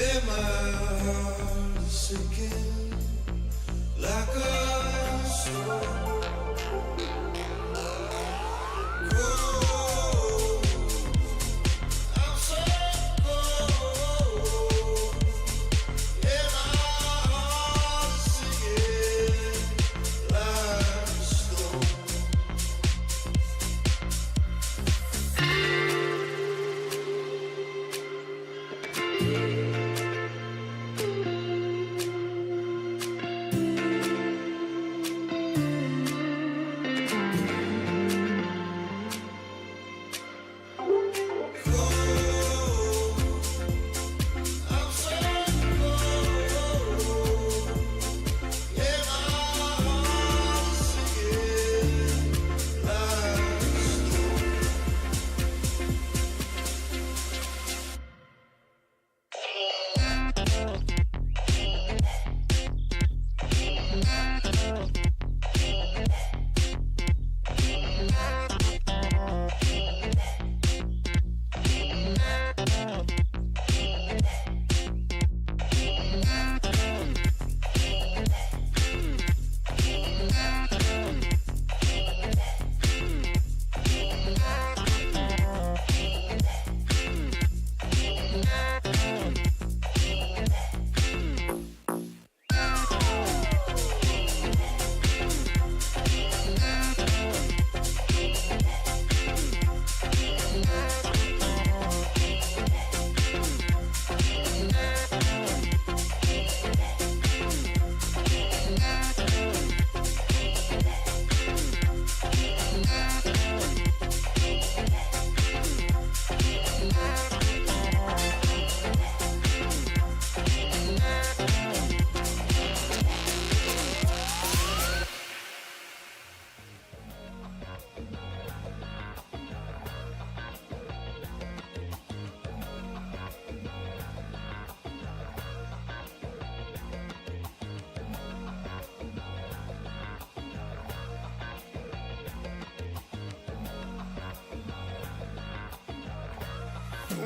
Yeah, my heart is sinking like a storm. Cold, I'm so cold. Yeah, my heart is sinking like a storm.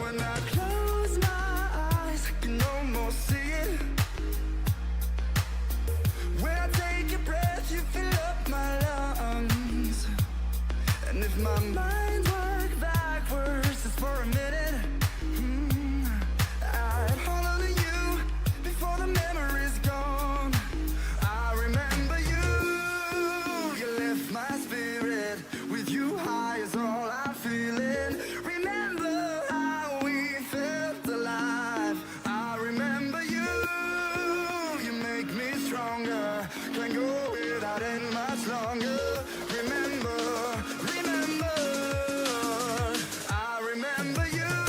When I close my eyes, I can almost see it. When I take a breath, you fill up my lungs. And if my mind worked backwards just for a minute, I'd follow you before the memory's gone. I remember you lift my spirit. With you high is all I'm feeling. Remember how we felt alive. I remember you make me stronger. Can't go without it much longer. Remember, I remember you.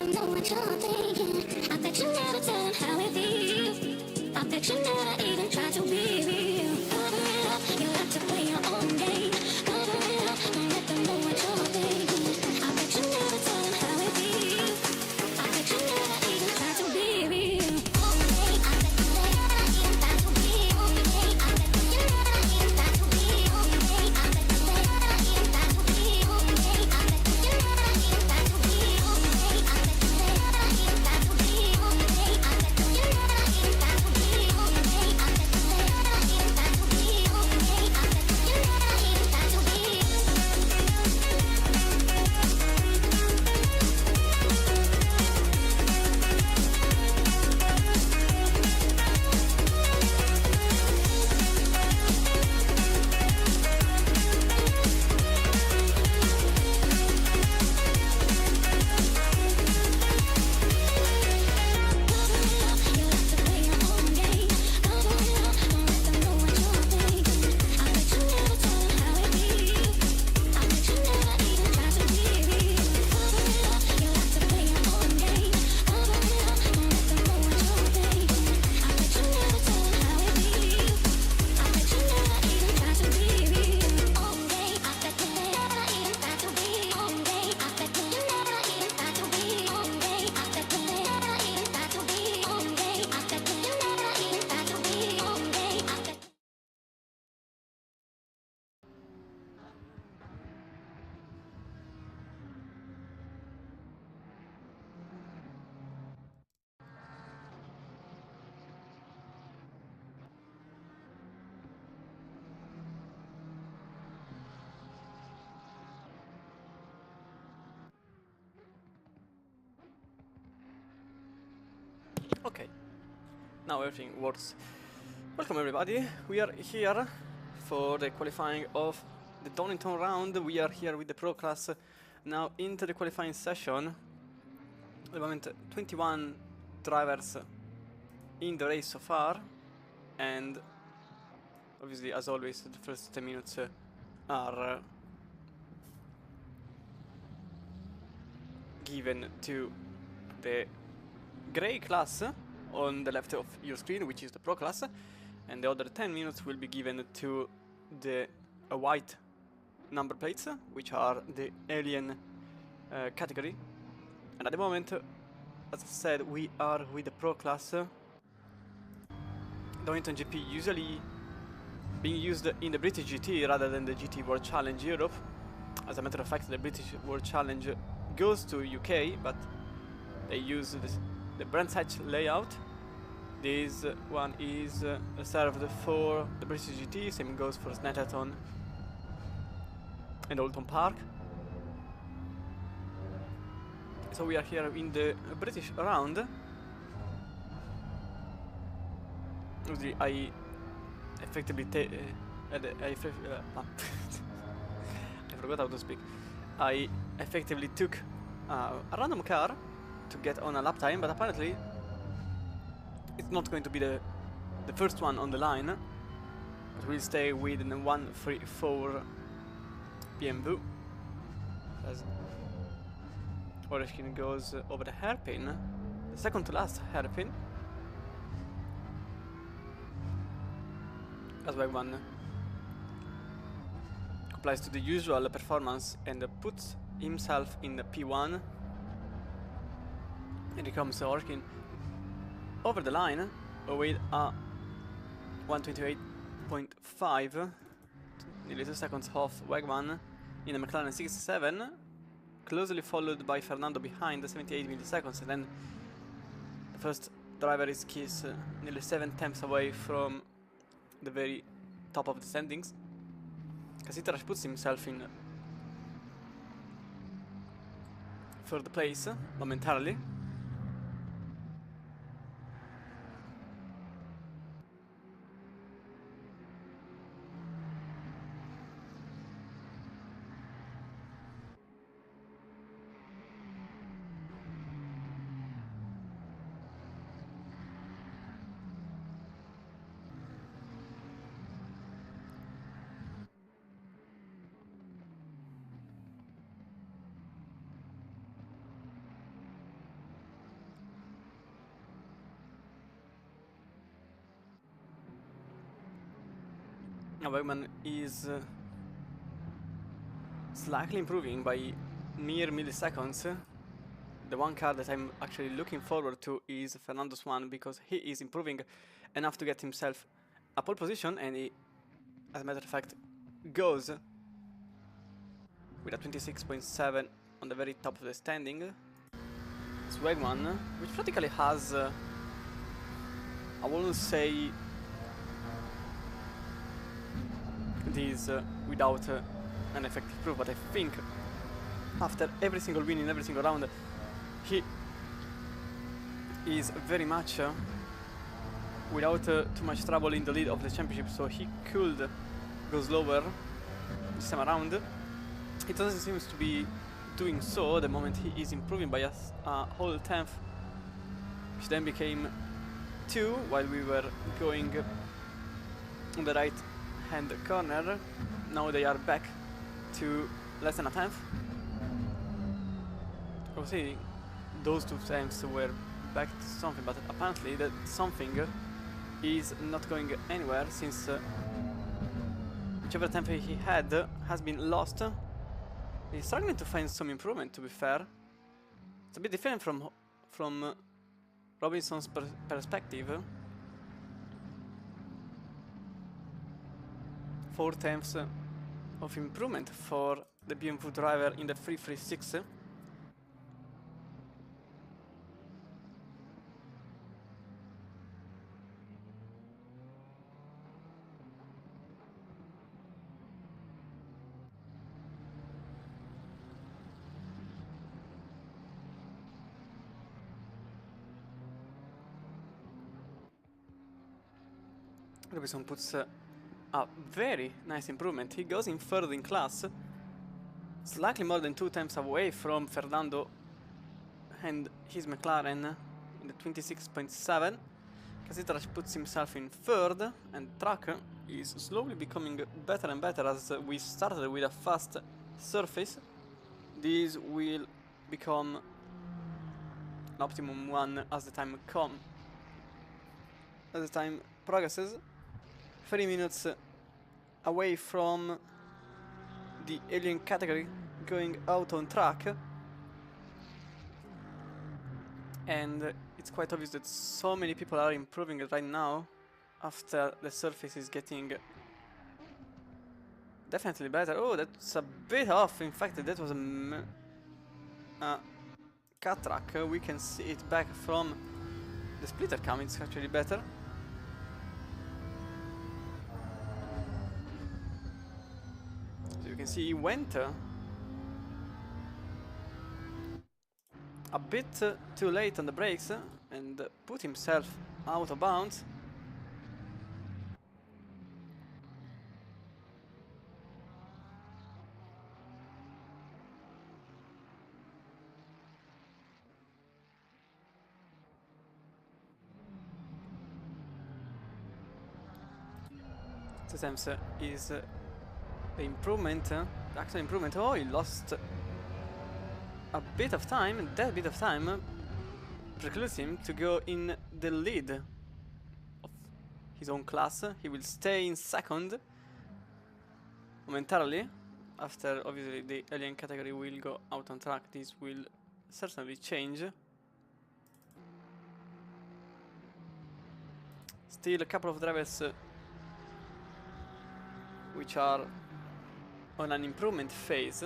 them know what you're thinking. I bet you never tell them how it feels. I bet you never even try to be real. Cover it up, you like to play your own game. Cover it up, don't let them know what you're thinking. I bet you never tell them how it feels. I bet you never even try to be real. Okay, I bet you never even try to be. Okay, I bet you never even try to be. Okay, I bet you never even try to be. Okay, I bet you never even try to be. Okay, I bet you never even try to be. Okay, I bet you never even try to be. Okay, I bet you never even try to be. Okay, I bet you never even try to be. Okay, now everything works. Welcome everybody, we are here for the qualifying of the Donington round. We are here with the Pro class now into the qualifying session. At the moment 21 drivers in the race so far, and obviously as always the first 10 minutes are given to the grey class on the left of your screen, which is the Pro class, and the other 10 minutes will be given to the white number plates, which are the alien category. And at the moment, as I said, we are with the Pro class. Donington GP usually being used in the British GT rather than the GT World Challenge Europe. As a matter of fact, the British World Challenge goes to UK, but they use the brand hatch layout. This one is reserved for the British GT, same goes for Snetterton and Oulton Park. So we are here in the British round. I effectively I forgot how to speak. I effectively took a random car to get on a lap time, but apparently it's not going to be the first one on the line, but we'll stay with the 134 BMW as Oreshkin goes over the hairpin, the second to last hairpin, as Wegman complies to the usual performance and puts himself in the P1, and he comes Oreshkin over the line with a 128.5, nearly 2 seconds off Wegman in the McLaren 67, closely followed by Fernando behind 78 milliseconds, and then the first driver is Kiss, nearly 7 tenths away from the very top of the standings. Kasitarash puts himself in third place momentarily. Now Wegman is slightly improving by mere milliseconds. The one car that I'm actually looking forward to is Fernando's one, because he is improving enough to get himself a pole position, and he, as a matter of fact, goes with a 26.7 on the very top of the standing. Swagman, which practically has, I wouldn't say this without an effective proof, but I think after every single win in every single round, he is very much without too much trouble in the lead of the championship, so he could go slower this time around. It doesn't seem to be doing so. The moment he is improving by a whole tenth, which then became 2 while we were going on the right hand corner. Now they are back to less than a tenth. Obviously those 2 tenths were back to something, but apparently that something is not going anywhere, since whichever tenth he had has been lost. He's struggling to find some improvement, to be fair. It's a bit different from Robinson's perspective. 4 tenths of improvement for the BMW driver in the 336. Robinson puts a very nice improvement. He goes in third in class, slightly more than 2 tenths away from Fernando and his McLaren in the 26.7. Kasitarach puts himself in third, and track is slowly becoming better and better. As we started with a fast surface, this will become an optimum one as the time progresses. 30 minutes away from the alien category going out on track, and it's quite obvious that so many people are improving it right now after the surface is getting definitely better. Oh, that's a bit off. In fact, that was a cut track. We can see it back from the splitter cam. It's actually better. So you can see he went a bit too late on the brakes and put himself out of bounds. Sometimes is the improvement, the actual improvement. Oh, he lost a bit of time, and that bit of time precludes him to go in the lead of his own class. He will stay in second momentarily. After, obviously, the alien category will go out on track. This will certainly change. Still a couple of drivers which are on an improvement phase.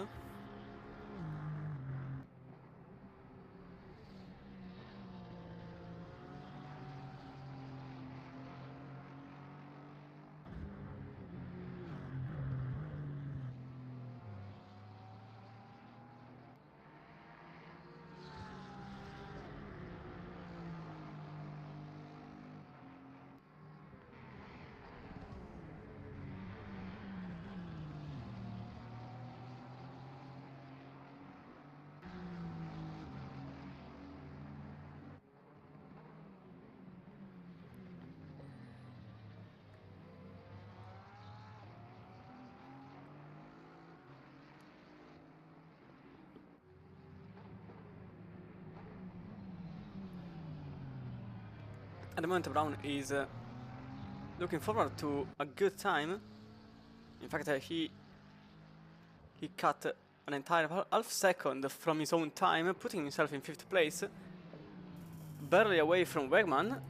At the moment, Brown is looking forward to a good time. In fact, he cut an entire half second from his own time, putting himself in 5th place, barely away from Wegman,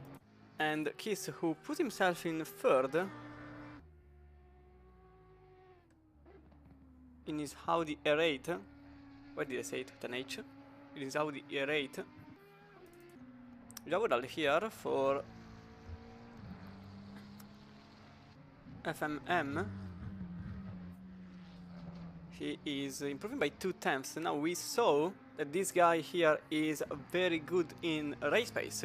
and Kiss, who put himself in 3rd in his Audi R8. Why did I say it with an H? It is Audi R8. Jagodal here for FMM. He is improving by 2/10. Now we saw that this guy here is very good in race pace.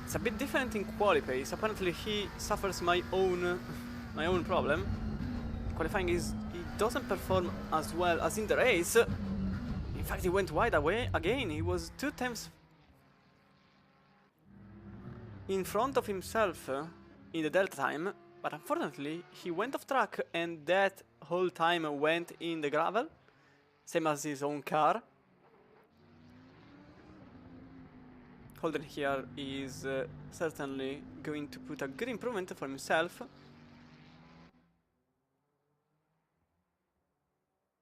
It's a bit different in quali pace. Apparently he suffers my own problem. Qualifying is he doesn't perform as well as in the race. In fact, he went wide away again. He was 2/10 in front of himself in the delta time, but unfortunately he went off track, and that whole time went in the gravel, same as his own car. Holden here is certainly going to put a good improvement for himself.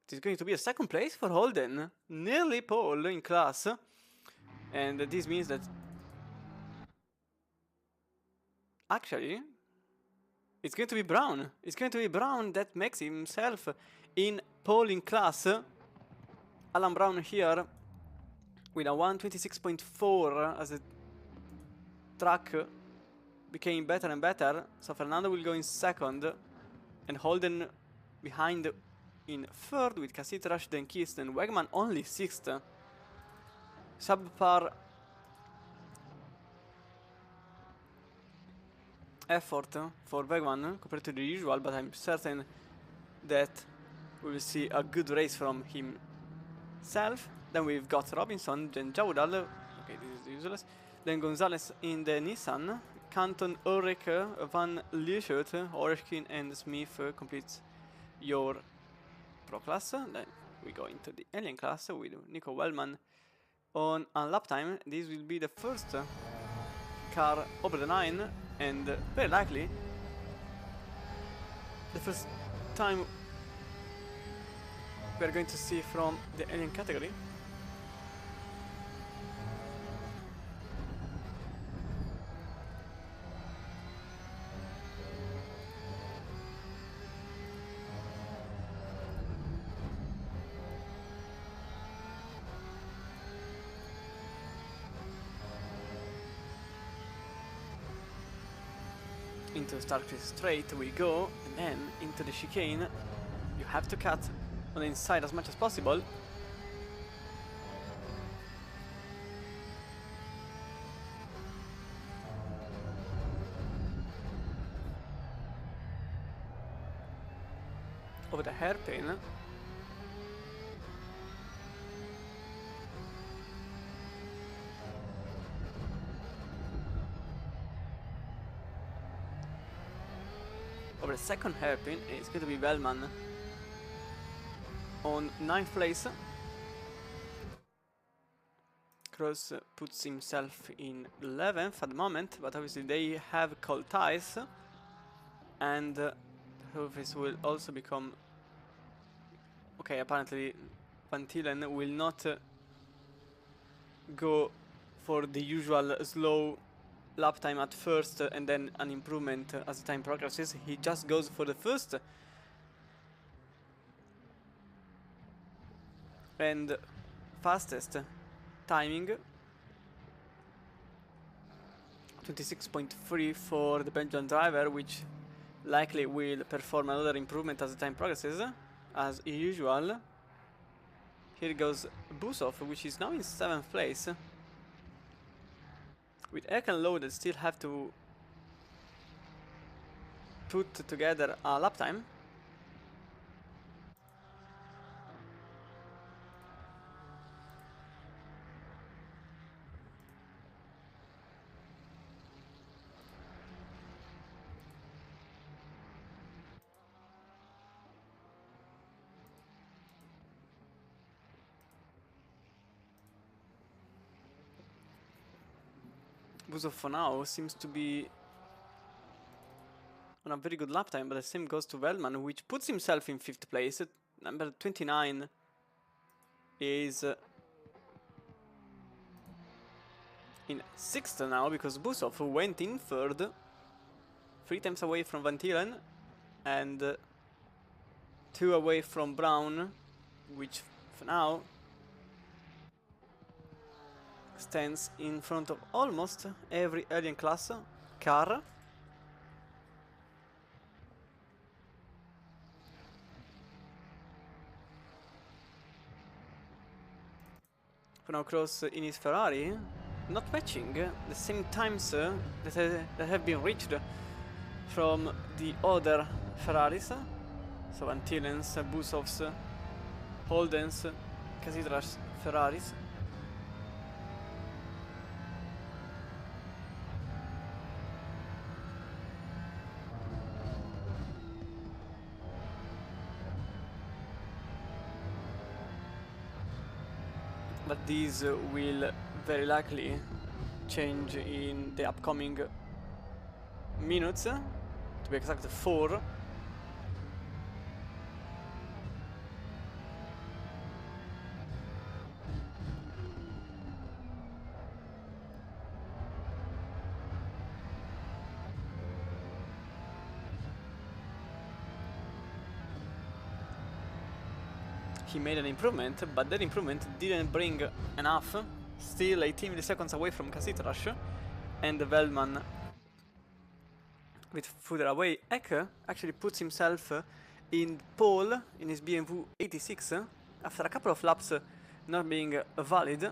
It is going to be a 2nd place for Holden, nearly pole in class, and this means that actually it's going to be Brown. It's going to be Brown that makes himself in pole in class. Alan Brown here with a 126.4 as the track became better and better. So Fernando will go in 2nd, and Holden behind in 3rd with Cassette, Rush, then Kiss, then Wegman only 6th. Subpar effort for Wegman compared to the usual, but I'm certain that we will see a good race from himself. Then we've got Robinson, then Jaudal, okay, this is useless. Then Gonzalez in the Nissan, Canton, Ulrich, Van Lieshout, Oreshkin, and Smith completes your Pro class. Then we go into the Alien class with Nico Wellman on a lap time. This will be the first car over the 9, and very likely the first time we are going to see from the Alien category. Into Starkey straight we go, and then into the chicane. You have to cut on the inside as much as possible. Over the hairpin. Over the 2nd hairpin, it's going to be Wellman on 9th place. Cross puts himself in 11th at the moment, but obviously they have cold ties, and Hofis will also become okay. Apparently Van Tielen will not go for the usual slow lap time at first and then an improvement as the time progresses. He just goes for the first and fastest timing. 26.3 for the Belgian driver, which likely will perform another improvement as the time progresses, as usual. Here goes Busov, which is now in 7th place. With Ek and Loaded still have to put together a lap time. Busov for now seems to be on on a very good lap time, but the same goes to Wellman, which puts himself in 5th place. Number 29 is in 6th now, because Busov went in 3rd, 3 times away from Van Tielen, and 2 away from Brown, which for now stands in front of almost every Alien class car. For now, Cross in his Ferrari, not matching the same times that have been reached from the other Ferraris. So Van Tielen's, Busov's, Holden's, Casidra's Ferraris. But these will very likely change in the upcoming minutes, to be exact 4. He made an improvement, but that improvement didn't bring enough. Still 18 milliseconds away from Casitrash, and Wellman with further away. Eck actually puts himself in pole in his BMW 86 after a couple of laps not being valid.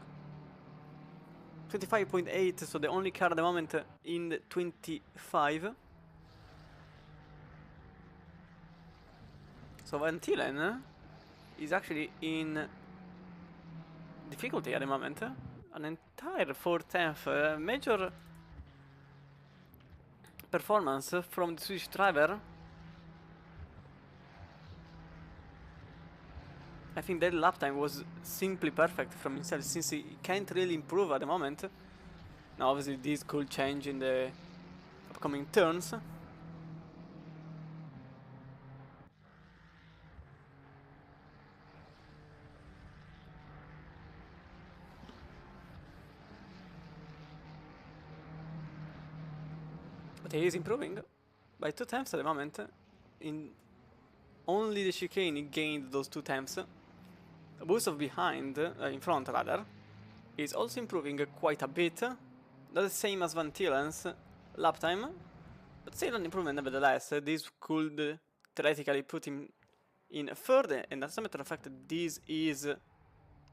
25.8, so the only car at the moment in the 25. So Van Tielen is actually in difficulty at the moment. An entire 4/10, major performance from the Swedish driver. I think that lap time was simply perfect from himself, since he can't really improve at the moment. Now obviously this could change in the upcoming turns. But he is improving by 2 times at the moment. In only the chicane he gained those 2 times. Busov behind, in front rather, is also improving quite a bit. Not the same as Van Tielen's lap time, but still an improvement nevertheless. This could theoretically put him in 3rd, and as a matter of fact this is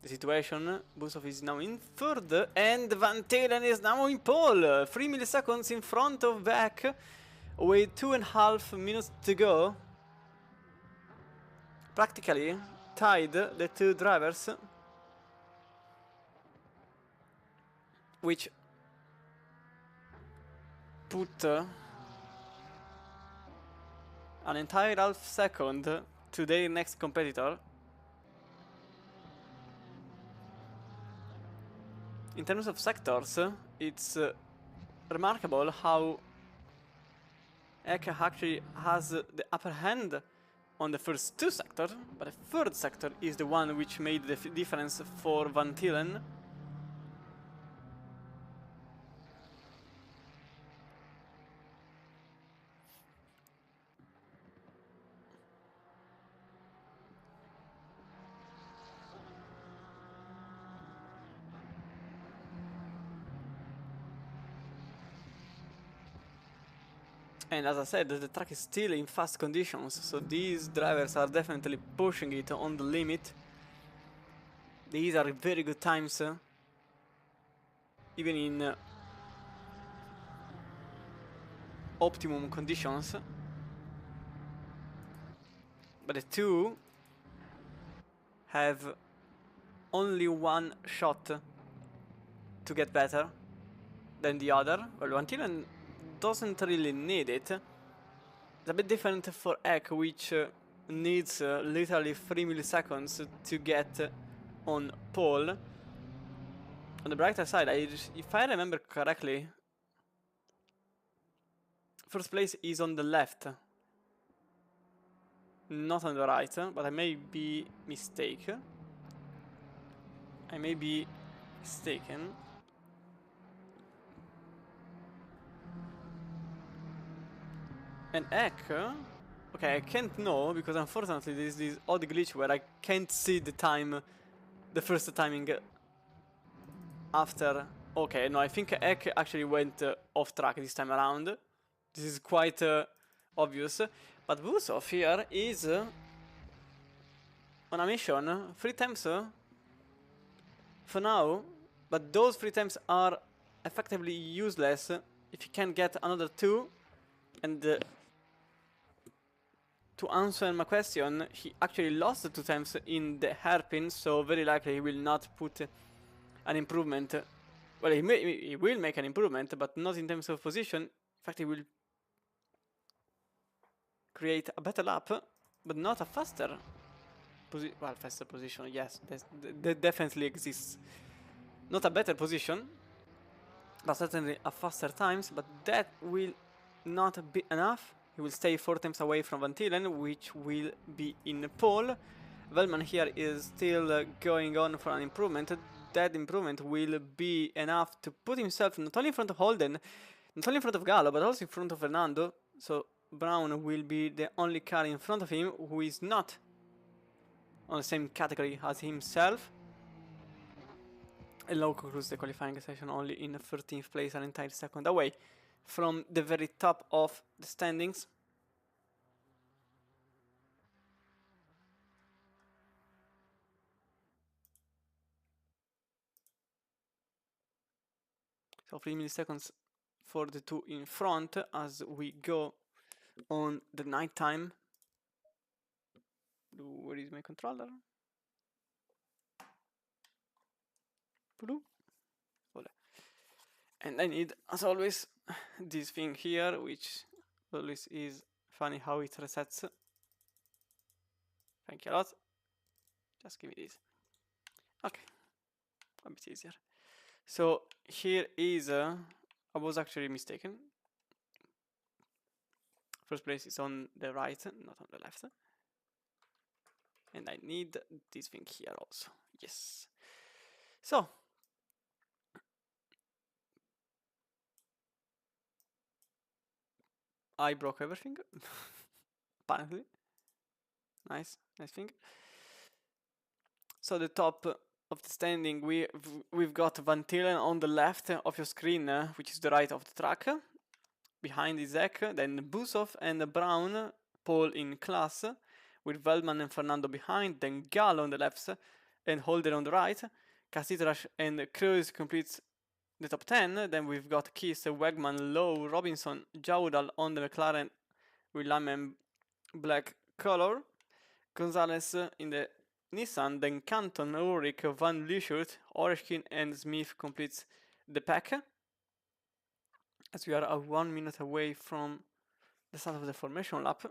the situation. Busov is now in 3rd, and Van Tielen is now in pole, 3 milliseconds in front of Beck, with 2.5 minutes to go. Practically tied the two drivers, which put an entire half second to their next competitor. In terms of sectors, it's remarkable how Eck actually has the upper hand on the first 2 sectors, but the 3rd sector is the one which made the difference for Van Tielen. And as I said, the track is still in fast conditions, so these drivers are definitely pushing it on the limit. These are very good times, even in optimum conditions. But the two have only one shot to get better than the other. Well, Van Tielen doesn't really need it. It's a bit different for Eck, which needs literally 3 milliseconds to get on pole. On the brighter side, if I remember correctly, first place is on the left, not on the right, but I may be mistaken. I may be mistaken. And Ek, okay, I can't know because unfortunately there is this odd glitch where I can't see the time, the first timing after. Okay, no, I think Ek actually went off track this time around. This is quite obvious. But Busov here is on a mission 3 times for now, but those 3 times are effectively useless if you can get another 2. And to answer my question, he actually lost 2 times in the hairpin, so very likely he will not put an improvement. Well, he will make an improvement, but not in terms of position. In fact, he will create a better lap, but not a faster faster position, yes, that definitely exists. Not a better position, but certainly a faster times, but that will not be enough. He will stay 4 times away from Van Tielen, which will be in pole. Velman here is still going on for an improvement. That improvement will be enough to put himself not only in front of Holden, not only in front of Gallo, but also in front of Fernando. So Brown will be the only car in front of him who is not on the same category as himself. And Loco concludes the qualifying session only in 13th place, an entire second away from the very top of the standings. So 3 milliseconds for the 2 in front as we go on the night time. Where is my controller? And I need, as always, this thing here, which always is funny how it resets. Thank you a lot. Just give me this. Okay, a bit easier. So here is, I was actually mistaken. First place is on the right, not on the left. And I need this thing here also. Yes. So I broke everything. Apparently. Nice thing. So the top of the standing, we've got Van Tielen on the left of your screen, which is the right of the track. Behind is Ek, then Busov and Brown, pole in class, with Velman and Fernando behind, then Gallo on the left and Holden on the right. Casitrash and Cruz completes the top 10. Then we've got Kiss, Wegman, Lowe, Robinson, Jaudal on the McLaren with lime and black color. Gonzalez in the Nissan, then Canton, Ulrich, Van Lieshout, Oreshkin and Smith completes the pack. As we are 1 minute away from the start of the formation lap.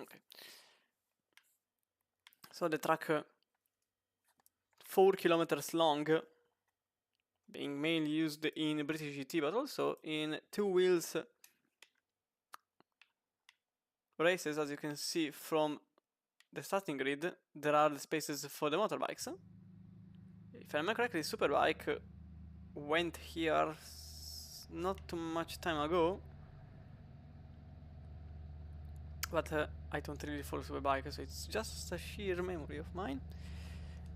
Okay. So the track 4 kilometers long, being mainly used in British GT, but also in 2 wheels races. As you can see from the starting grid, there are the spaces for the motorbikes. If I remember correctly, Superbike went here not too much time ago, but I don't really follow Superbike, so it's just a sheer memory of mine.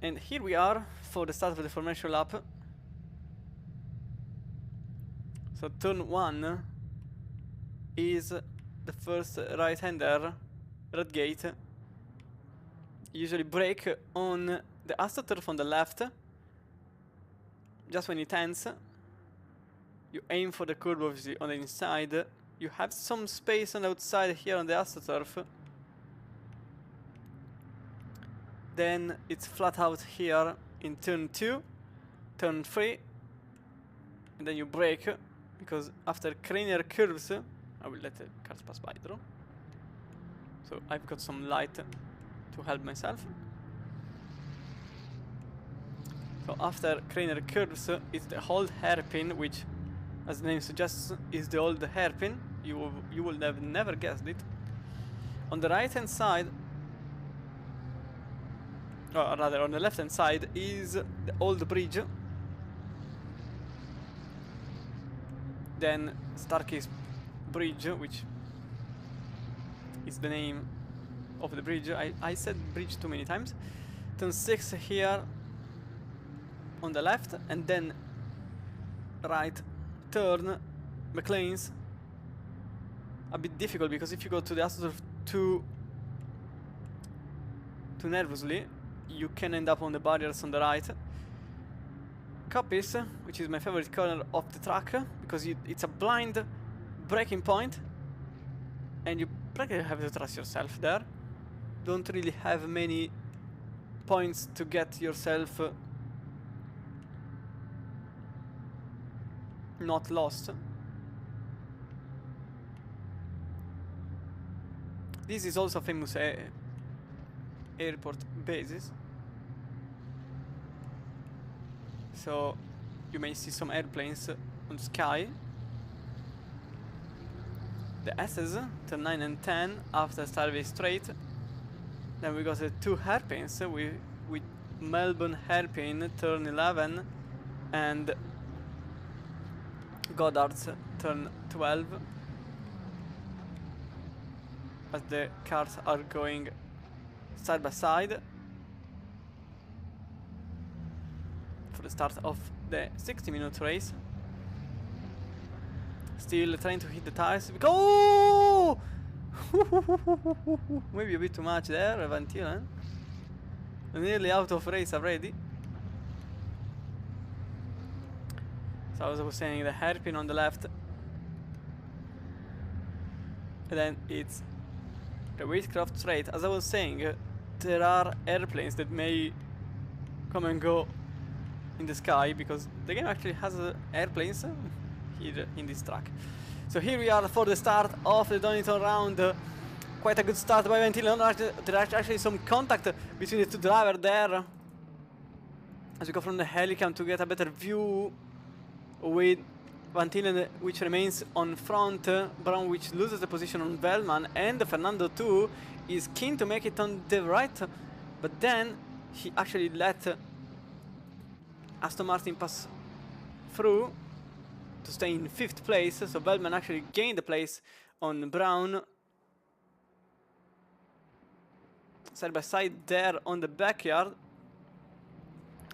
And here we are for the start of the formation lap. So turn 1 is the first right-hander, red gate. Usually brake on the Assetto on the left. Just when it ends, you aim for the curb obviously on the inside. You have some space on the outside here on the Assetto. Then it's flat out here in turn 2, turn 3, and then you brake because after cranial curves, I will let the cars pass by though. So I've got some light to help myself. So after cranial curves, it's the old hairpin, which, as the name suggests, is the old hairpin. You will have never guessed it. On the right hand side, or rather on the left hand side, is the old bridge. Then Starkey's Bridge, which is the name of the bridge. I said bridge too many times. Turn 6 here on the left, and then right turn McLean's. A bit difficult because if you go to the Assetto too nervously, you can end up on the barriers on the right. Copies, which is my favorite corner of the track, because it's a blind braking point, and you practically have to trust yourself there. Don't really have many points to get yourself not lost. This is also a famous airport basis, so you may see some airplanes on the sky. The S's, turn 9 and 10 after Starway Straight. Then we got the two hairpins with Melbourne hairpin, turn 11, and Goddard's turn 12. As the cars are going side by side for the start of the 60-minute race. Still trying to hit the tires. Go! Maybe a bit too much there, Vantila. Nearly out of race already. So as I was saying, the hairpin on the left, and then it's the Wheatcroft Strait. As I was saying, there are airplanes that may come and go in the sky, because the game actually has airplanes here in this track. So here we are for the start of the Donington round. Quite a good start by Ventile. There are actually some contact between the two drivers there. As we go from the helicam to get a better view, with Vantile which remains on front, Brown which loses the position on Velman, and Fernando too is keen to make it on the right, but then he actually let Aston Martin pass through to stay in 5th place, so Velman actually gained the place on Brown. Side by side there on the backyard,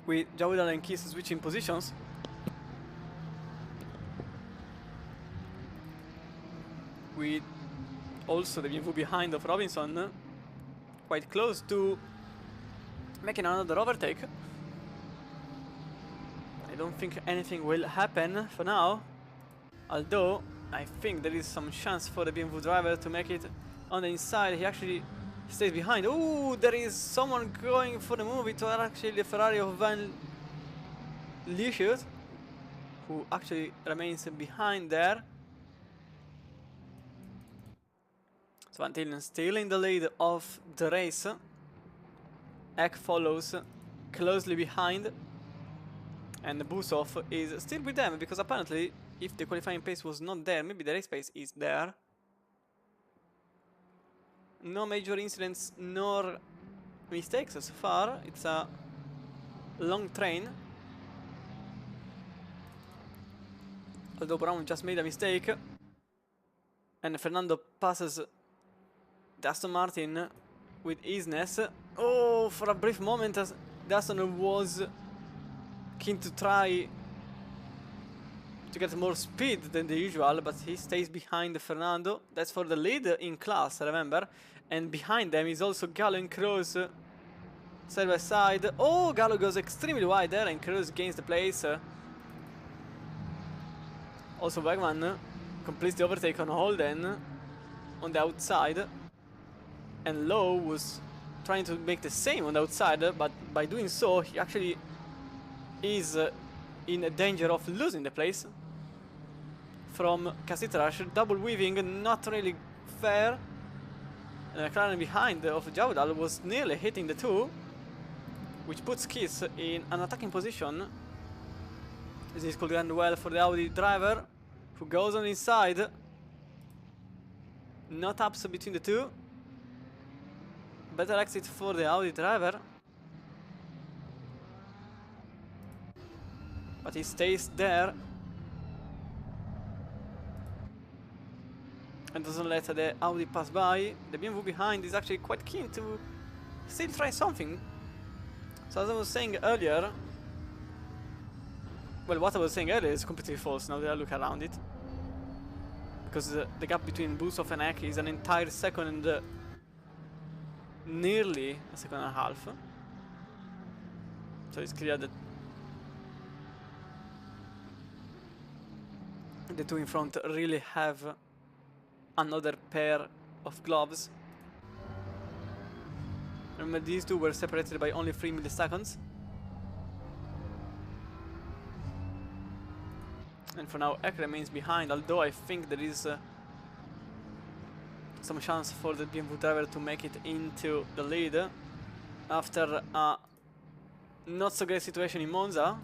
with Jawidal and Kiss switching positions. With also the view behind of Robinson, quite close to making another overtake. I don't think anything will happen for now, although I think there is some chance for the BMW driver to make it on the inside. He actually stays behind. Oh, there is someone going for the move. It was actually the Ferrari of Van Lieshout, who actually remains behind there. So Van Tillen still in the lead of the race. Eck follows closely behind, and Busov is still with them, because apparently if the qualifying pace was not there, maybe the race pace is there. No major incidents nor mistakes so far. It's a long train, although Brown just made a mistake, and Fernando passes the Aston Martin with easiness. Oh, for a brief moment the Aston was keen to try to get more speed than the usual, but he stays behind Fernando. That's for the lead in class, remember. And behind them is also Gallo and Kroos side by side. Oh, Gallo goes extremely wide there, and Kroos gains the place. Also Wegman completes the overtake on Holden on the outside, and Lowe was trying to make the same on the outside, but by doing so he actually is in danger of losing the place. from GT3, double weaving, not really fair. And the McLaren behind of Jaudal was nearly hitting the two, which puts Kiss in an attacking position. This could end well for the Audi driver, who goes on inside. No taps between the two. Better exit for the Audi driver. But he stays there. And doesn't let the Audi pass by. The BMW behind is actually quite keen to still try something. So as I was saying earlier, well, what I was saying earlier is completely false now that I look around it. Because the gap between Busov and Ek is an entire second and nearly a second and a half. So it's clear that the two in front really have another pair of gloves. Remember, these two were separated by only 3 milliseconds. And for now, Ek remains behind, although I think there is some chance for the BMW driver to make it into the lead after a not so great situation in Monza.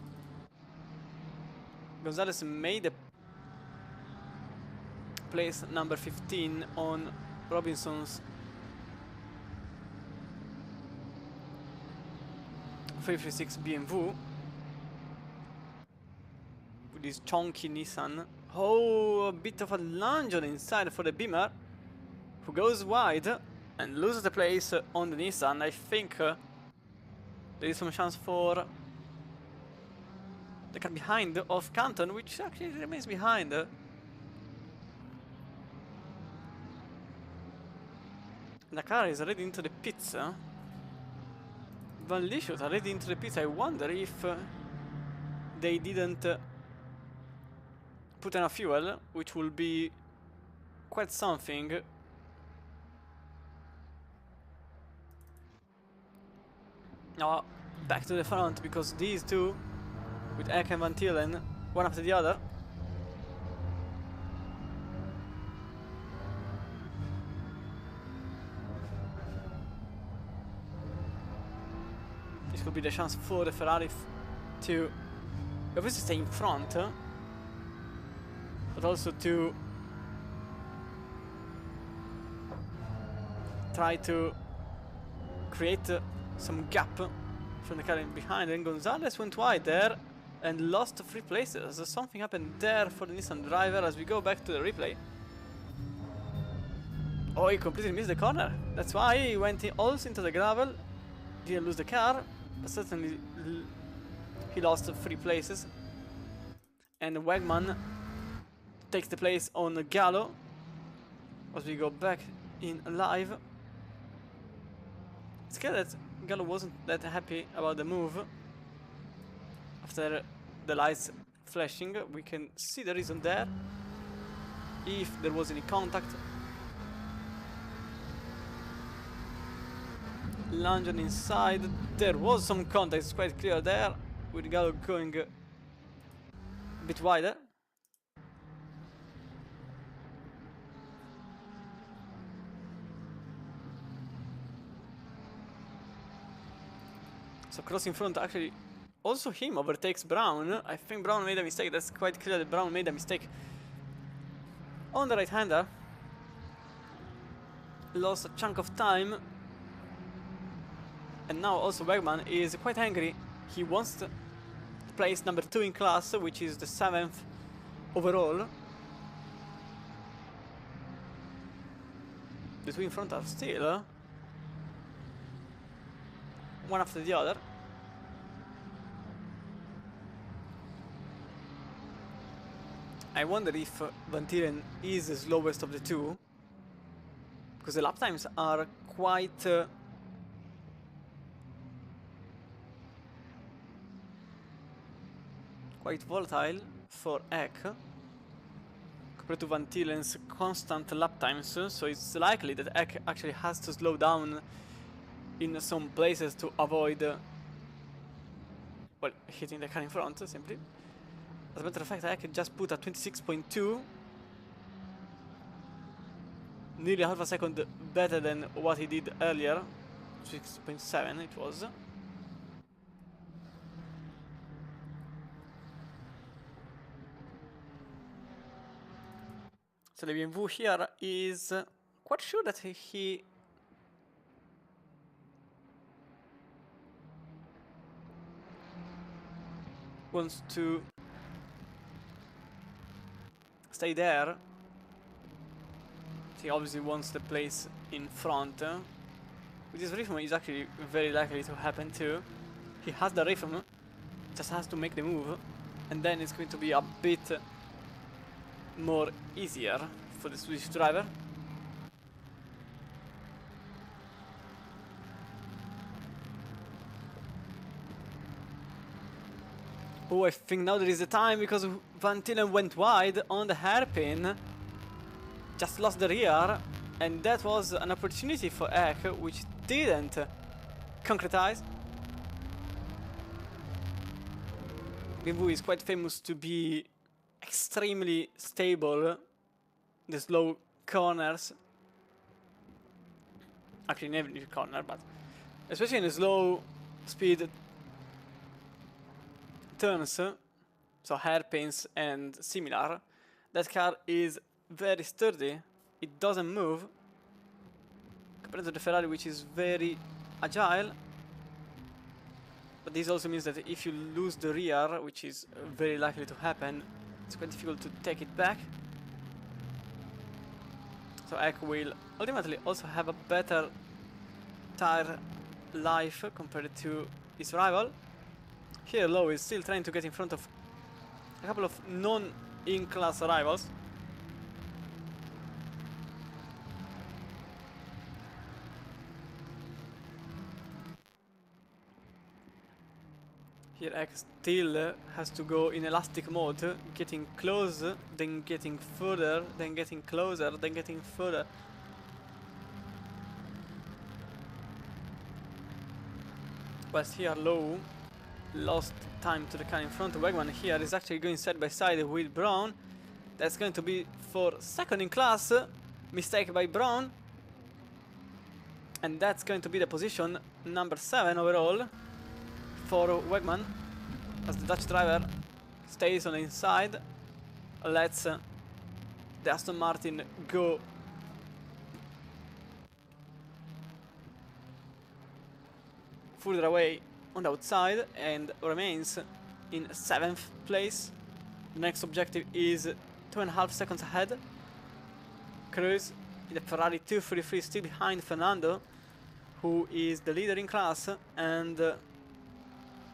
Gonzalez made a place number 15 on Robinson's 336 BMW with this chunky Nissan. Oh, a bit of a lunge on the inside for the Beamer, who goes wide and loses the place on the Nissan. I think there is some chance for the car behind of Canton, which actually remains behind. The car is already into the pits. Van Lieshout already into the pits. I wonder if they didn't put enough fuel, which will be quite something. Now back to the front, because these two, with Ek and Van Tielen, one after the other, this could be the chance for the Ferrari to obviously stay in front, but also to try to create some gap from the car in behind. And Gonzalez went wide there and lost 3 places. Something happened there for the Nissan driver as we go back to the replay. Oh, he completely missed the corner. That's why he went also into the gravel. Didn't lose the car, but certainly he lost 3 places. And Wegman takes the place on Gallo as we go back in live. It's clear that Gallo wasn't that happy about the move. After the lights flashing, we can see the reason there. If there was any contact. Lunging inside, there was some contact, it's quite clear there, with Gallo going a bit wider. So cross in front, actually, also him overtakes Brown. I think Brown made a mistake. That's quite clear that Brown made a mistake on the right-hander. Lost a chunk of time. And now also Wegman is quite angry. He wants to place number 2 in class, which is the 7th overall. The two in front are still one after the other. I wonder if Van Tieren is the slowest of the two, because the lap times are quite volatile for Ek compared to Van Tielen's constant lap times, so it's likely that Ek actually has to slow down in some places to avoid well, hitting the car in front, simply. As a matter of fact, Ek just put a 26.2 nearly half a second better than what he did earlier. 6.7 it was. So the BMW here is quite sure that he wants to stay there. He obviously wants the place in front. With this rhythm is actually very likely to happen too. He has the rhythm, just has to make the move, and then it's going to be a bit more easier for the Swedish driver. Oh, I think now there is the time because Van Tillen went wide on the hairpin, just lost the rear, and that was an opportunity for Ek, which didn't concretize. BMW is quite famous to be extremely stable in the slow corners. Actually, in every corner, but especially in the slow speed turns, so hairpins and similar. That car is very sturdy. It doesn't move compared to the Ferrari, which is very agile. But this also means that if you lose the rear, which is very likely to happen, it's quite difficult to take it back. So Ek will ultimately also have a better tire life compared to his rival. Here Lowe is still trying to get in front of a couple of non-in-class rivals. Here Ek still has to go in elastic mode, getting close, then getting further, then getting closer, then getting further. Whilst here Lowe lost time to the car in front. Wegman here is actually going side by side with Brown. That's going to be for second in class. Mistake by Brown. And that's going to be the position number 7 overall for Wegman, as the Dutch driver stays on the inside. Lets the Aston Martin go further away on the outside and remains in 7th place. The next objective is 2.5 seconds ahead. Cruz in the Ferrari 233 still behind Fernando, who is the leader in class and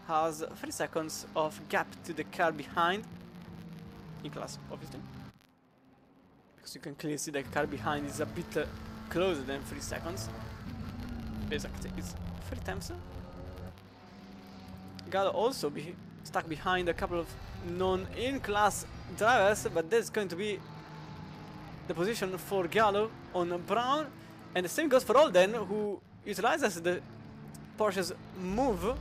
has 3 seconds of gap to the car behind. In class, obviously. Because you can clearly see the car behind is a bit closer than 3 seconds. Basically, it's 3 times. Gallo also be stuck behind a couple of non-in-class drivers, but that's going to be the position for Gallo on Brown. And the same goes for Holden, who utilizes the Porsche's move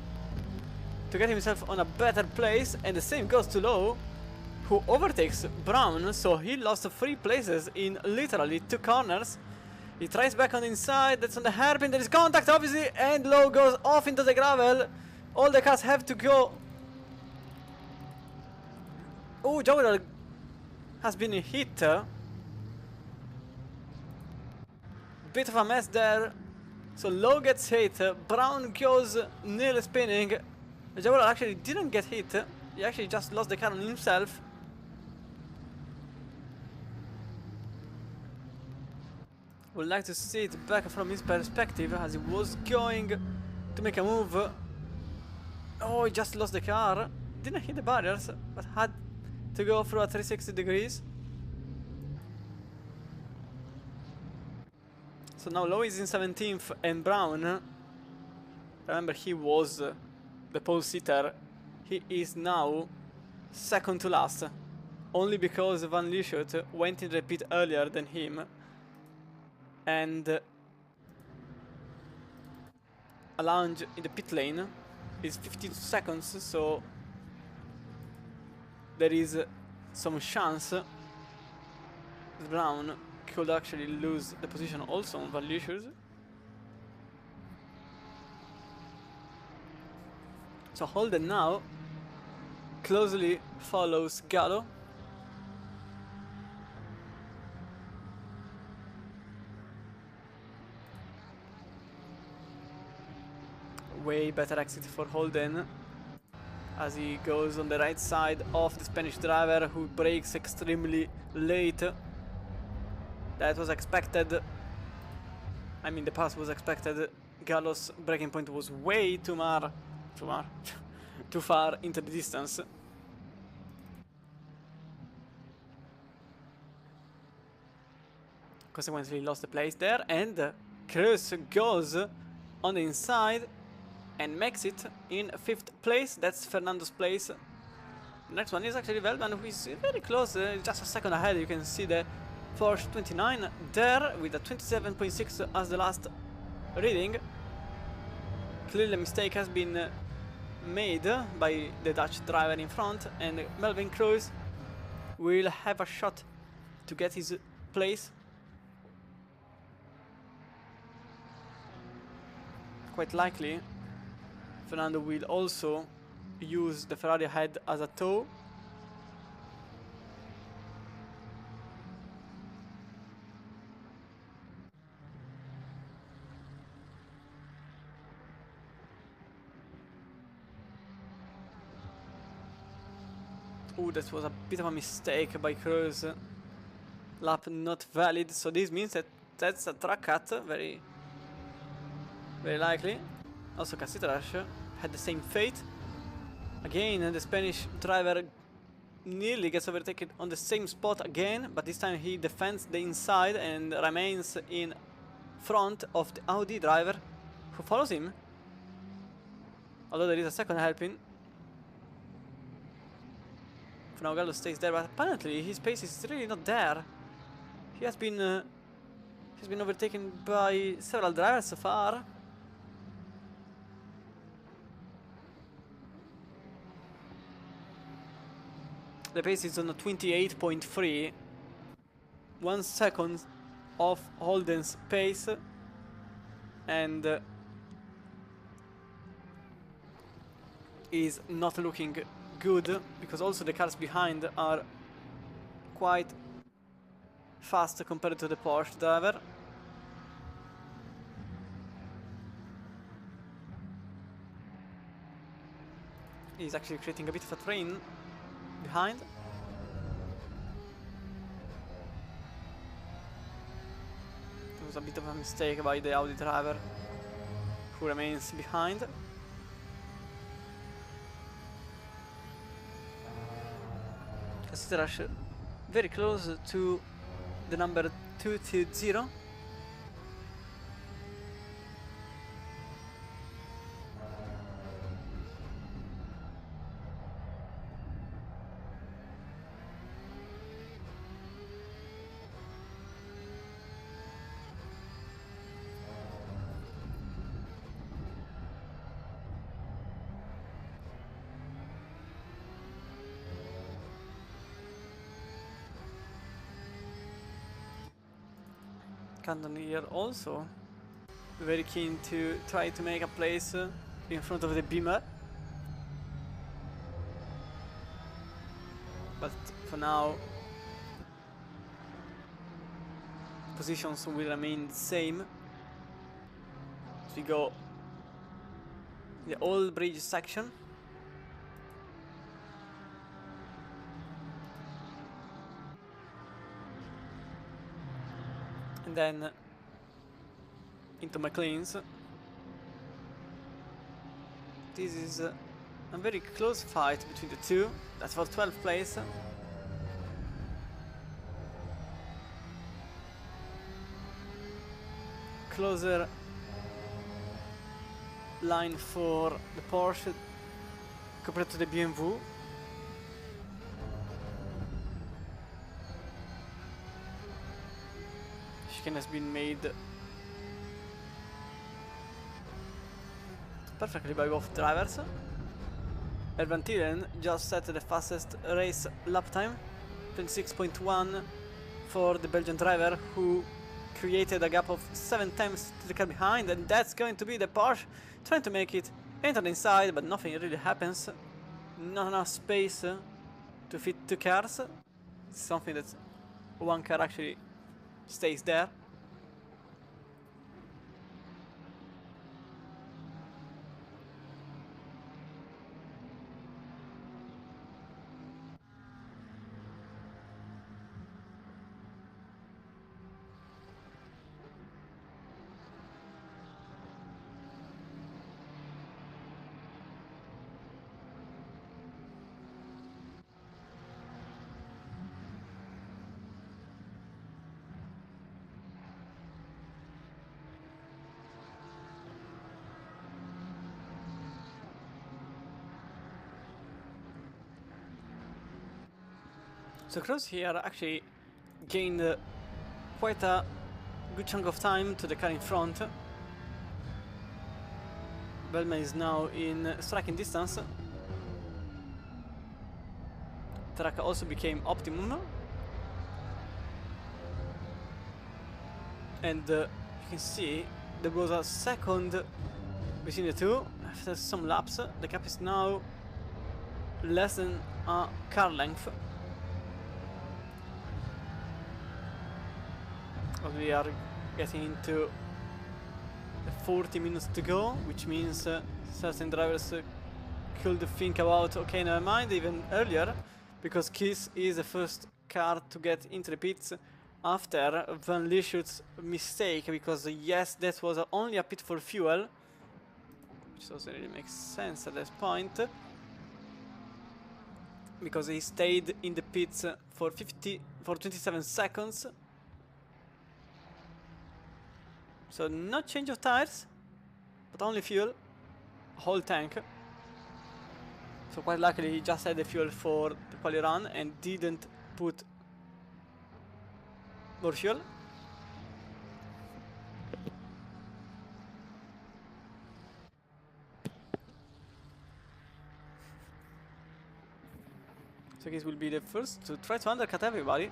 to get himself on a better place, and the same goes to Lowe, who overtakes Brown, so he lost 3 places in literally 2 corners. He tries back on the inside, that's on the hairpin, there is contact obviously, and Lowe goes off into the gravel. All the cars have to go. Oh, Jowell has been hit. Bit of a mess there. So Lowe gets hit, Brown goes nearly spinning. Jowell actually didn't get hit, he actually just lost the car on himself. Would like to see it back from his perspective as he was going to make a move. Oh, he just lost the car. Didn't hit the barriers, but had to go through a 360 degrees. So now Lowe is in 17th and Brown, remember he was the pole sitter, he is now second to last. Only because Van Lieshout went in the pit earlier than him. And a lounge in the pit lane is 52 seconds, so there is some chance that Brown could actually lose the position also on Valicious. So Holden now closely follows Gallo. Way better exit for Holden as he goes on the right side of the Spanish driver, who brakes extremely late. That was expected. I mean, the pass was expected. Gallo's braking point was way too far into the distance. Consequently, he lost the place there, and Cruz goes on the inside and makes it in 5th place. That's Fernando's place. The next one is actually Velman, who is very close, just a second ahead. You can see the Porsche 29 there with a 27.6 as the last reading. Clearly a mistake has been made by the Dutch driver in front, and Melvin Cruz will have a shot to get his place. Quite likely Fernando will also use the Ferrari head as a tow. Ooh, that was a bit of a mistake by Cruz. Lap not valid, so this means that that's a track cut, very likely. Also Cassitrash had the same fate. Again, the Spanish driver nearly gets overtaken on the same spot again, but this time he defends the inside and remains in front of the Audi driver, who follows him, although there is a second hairpin. For now Gallo stays there, but apparently his pace is really not there. He has been he's been overtaken by several drivers so far. The pace is on a 28.3, 1 second off Holden's pace, and is not looking good, because also the cars behind are quite fast compared to the Porsche driver. He's actually creating a bit of a train behind. It was a bit of a mistake by the Audi driver, who remains behind. Cassitrash very close to the number 220. Canton here also very keen to try to make a place in front of the Beamer, but for now positions will remain the same. As we go the old bridge section. And then into McLean's. This is a very close fight between the two. That's for 12th place. Closer line for the Porsche compared to the BMW. Chicane has been made perfectly by both drivers. Van Tieren just set the fastest race lap time, 26.1 for the Belgian driver who created a gap of 7 times to the car behind, and that's going to be the Porsche trying to make it enter the inside, but nothing really happens. Not enough space to fit 2 cars. It's something that one car actually stays there. So Kroos here actually gained quite a good chunk of time to the car in front. Bellman is now in striking distance. Track also became optimum. And you can see there was a second between the two. After some laps, the gap is now less than a car length. We are getting into 40 minutes to go, which means certain drivers could think about, okay, never mind, even earlier, because Kiss is the first car to get into the pits after Van Lieshout's mistake, because yes, that was only a pit for fuel, which doesn't really make sense at this point, because he stayed in the pits for 27 seconds. So no change of tires, but only fuel, whole tank. So quite luckily he just had the fuel for the quali run and didn't put more fuel. So this will be the first to try to undercut everybody.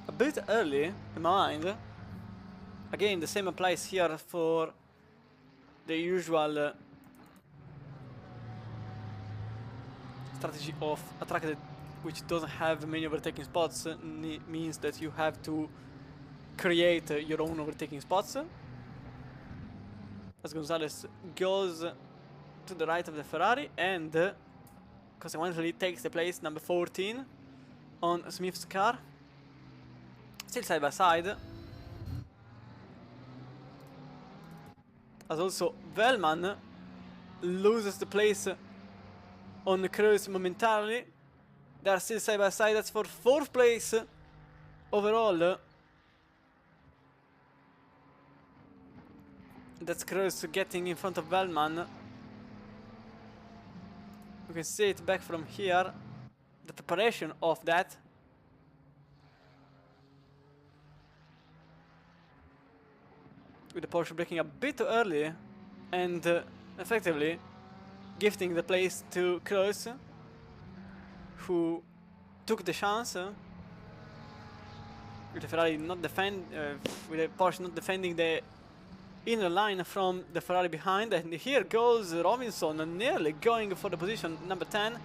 A bit early, in my mind. Again, the same applies here for the usual strategy of a track that which doesn't have many overtaking spots, means that you have to create your own overtaking spots. As Gonzalez goes to the right of the Ferrari and consequently takes the place number 14 on Smith's car. Still side by side. As also Velman loses the place on Kroos momentarily. They are still side by side. That's for 4th place overall. That's Kroos getting in front of Velman. You can see it back from here, the preparation of that. With the Porsche braking a bit too early and effectively gifting the place to Kroos, who took the chance with the Ferrari not with the Porsche not defending the inner line from the Ferrari behind. And here goes Robinson, nearly going for the position number 10.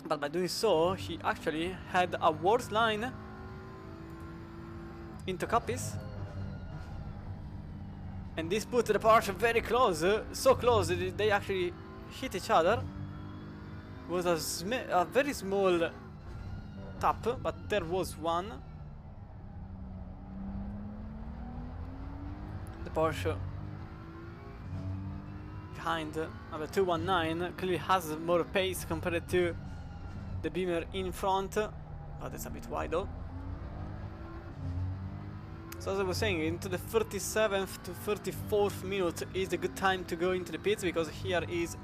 But by doing so, he actually had a worse line into copies, and this put the Porsche very close, so close that they actually hit each other. It was a very small tap, but there was one. The Porsche behind number 219 clearly has more pace compared to the Beamer in front, but that's a bit wide though. So as I was saying, into the 37th to 34th minute is the good time to go into the pits, because here is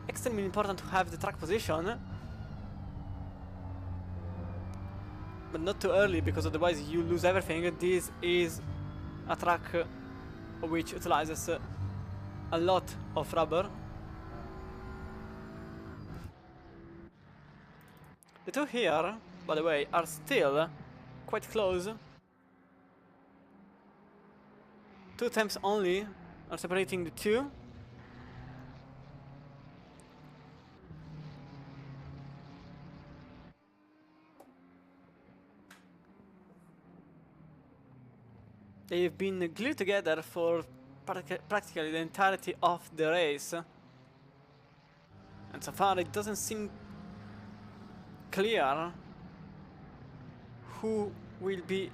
extremely important to have the track position. But not too early, because otherwise you lose everything. This is a track which utilizes a lot of rubber. The two here by the way, are still quite close. 2 temps only are separating the two. They've been glued together for practically the entirety of the race. And so far it doesn't seem clear who will be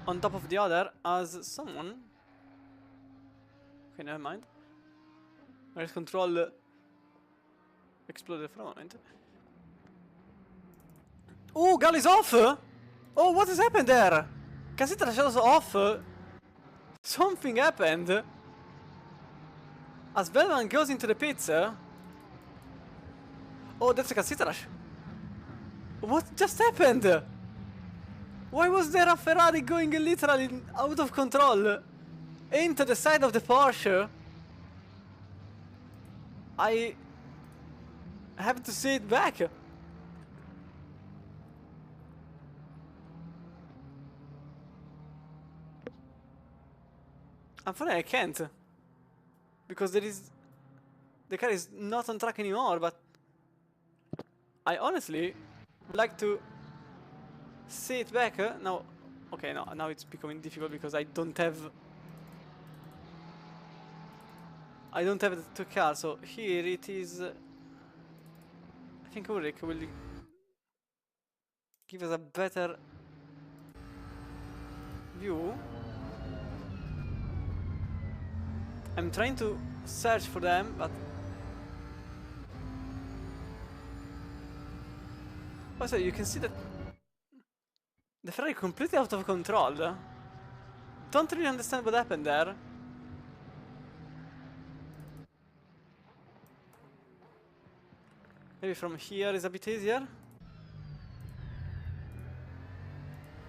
on top of the other, as someone... Okay, never mind. Race control exploded for a moment. Oh, Gal is off! Oh, what has happened there? Cassitra was off. Something happened. As Bellman goes into the pits. Oh, that's a Cassitrash. What just happened? Why was there a Ferrari going literally out of control into the side of the Porsche? I have to see it back. Unfortunately, I can't, because the car is not on track anymore. But I honestly would like to see it back. Now, okay, no, now it's becoming difficult because I don't have the two cars. So here it is. I think Ulrich will give us a better view. I'm trying to search for them, but also you can see that the Ferrari completely out of control. Don't really understand what happened there. Maybe from here is a bit easier.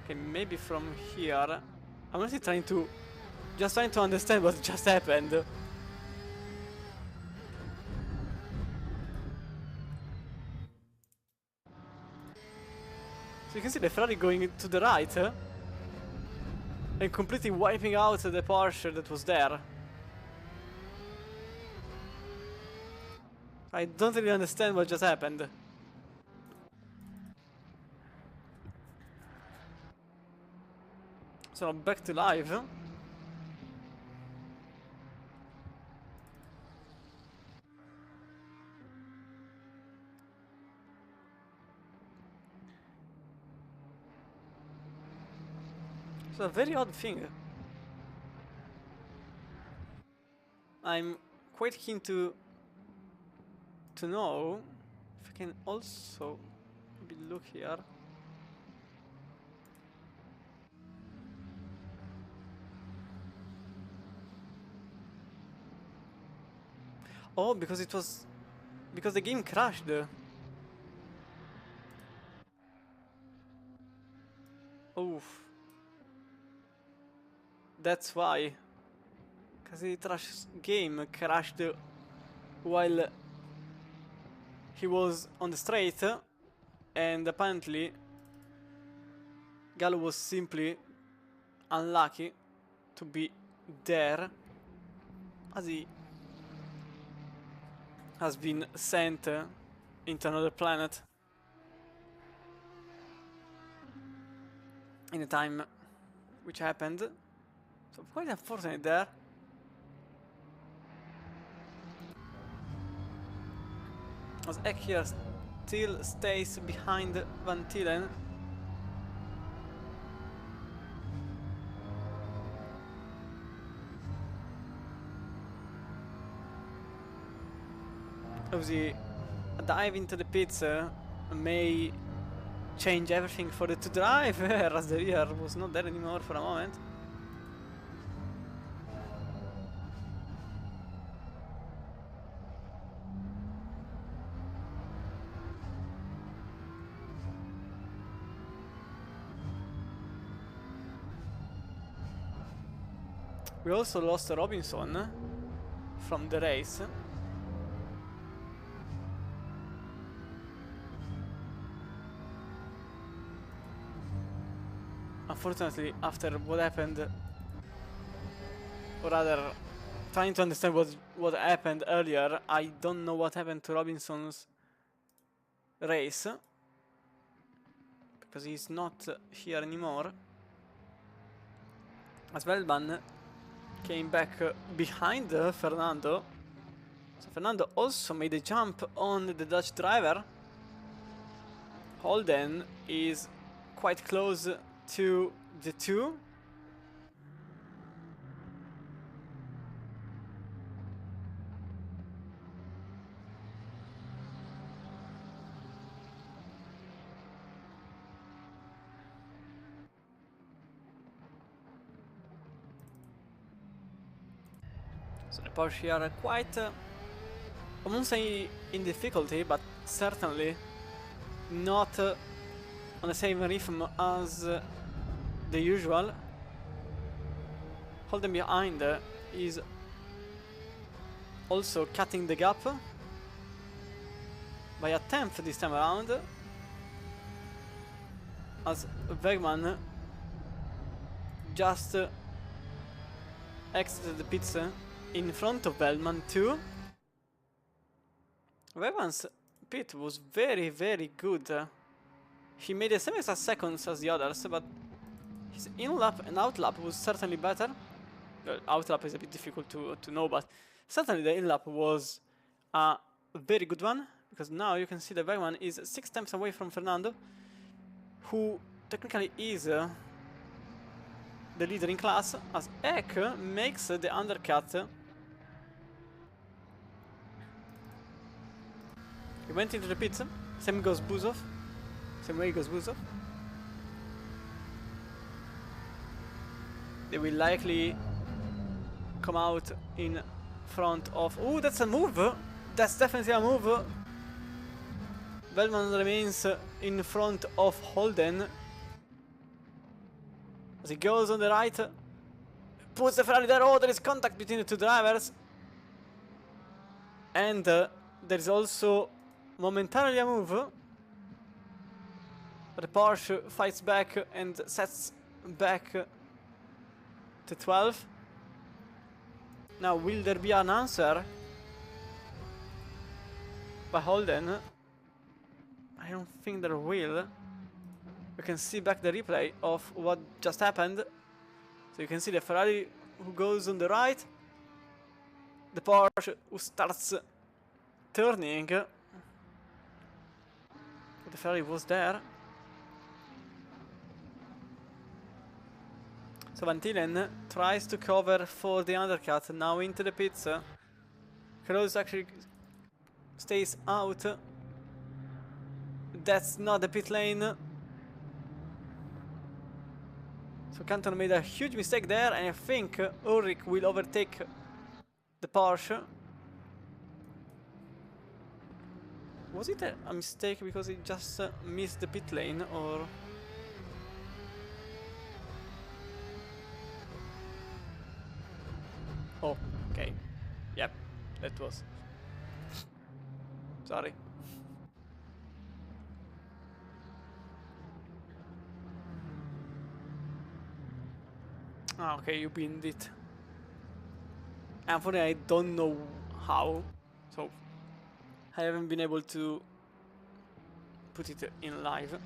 Okay, maybe from here. I'm honestly trying to understand what just happened. So you can see the Ferrari going to the right and completely wiping out the Porsche that was there. I don't really understand what just happened. So back to live. It's a very odd thing. I'm quite keen to know if I can also maybe look here. Oh, because the game crashed. Oof. That's why. Because the trash game crashed while he was on the straight, and apparently Gallo was simply unlucky to be there, as he has been sent into another planet in a time which happened. So quite unfortunate there. As Eck here still stays behind Van Tielen. Obviously, a dive into the pits may change everything for the two drive, as the rear was not there anymore for a moment. We also lost Robinson from the race. unfortunately, after what happened, or rather, trying to understand what happened earlier, I don't know what happened to Robinson's race, because he's not here anymore. As Velman came back behind Fernando. So Fernando also made a jump on the Dutch driver. Holden is quite close to the two. So the Porsche here are quite, I won't say in difficulty, but certainly not on the same rhythm as the usual. Holden behind is also cutting the gap by a tenth this time around, as Wegman just exited the pits in front of Velman too. Wegman's pit was very, very good. He made the same exact seconds as the others, but his in-lap and out-lap was certainly better. Out-lap is a bit difficult to know, but certainly the in-lap was a very good one, because now you can see that Wegman is 6 tenths away from Fernando, who technically is the leader in class, as Eck makes the undercut. He went into the pits, same goes Buzov, same way goes Buzov. They will likely come out in front of... Oh, that's a move! That's definitely a move! Velman remains in front of Holden. As he goes on the right, puts the Ferrari there. Oh, there is contact between the two drivers. And there is also momentarily a move. But the Porsche fights back and sets back to 12. Now, will there be an answer by Holden? I don't think there will. You can see back the replay of what just happened. So you can see the Ferrari who goes on the right, the Porsche who starts turning. The Ferrari was there. So Van Tielen tries to cover for the undercut, now into the pits. Kroos actually stays out. That's not the pit lane. So Canton made a huge mistake there, and I think Ulrich will overtake the Porsche. Was it a mistake because he just missed the pit lane, or... Oh, okay. Yep, that was. Sorry. Ah, okay, you pinned it. Unfortunately, I don't know how, so I haven't been able to put it in live.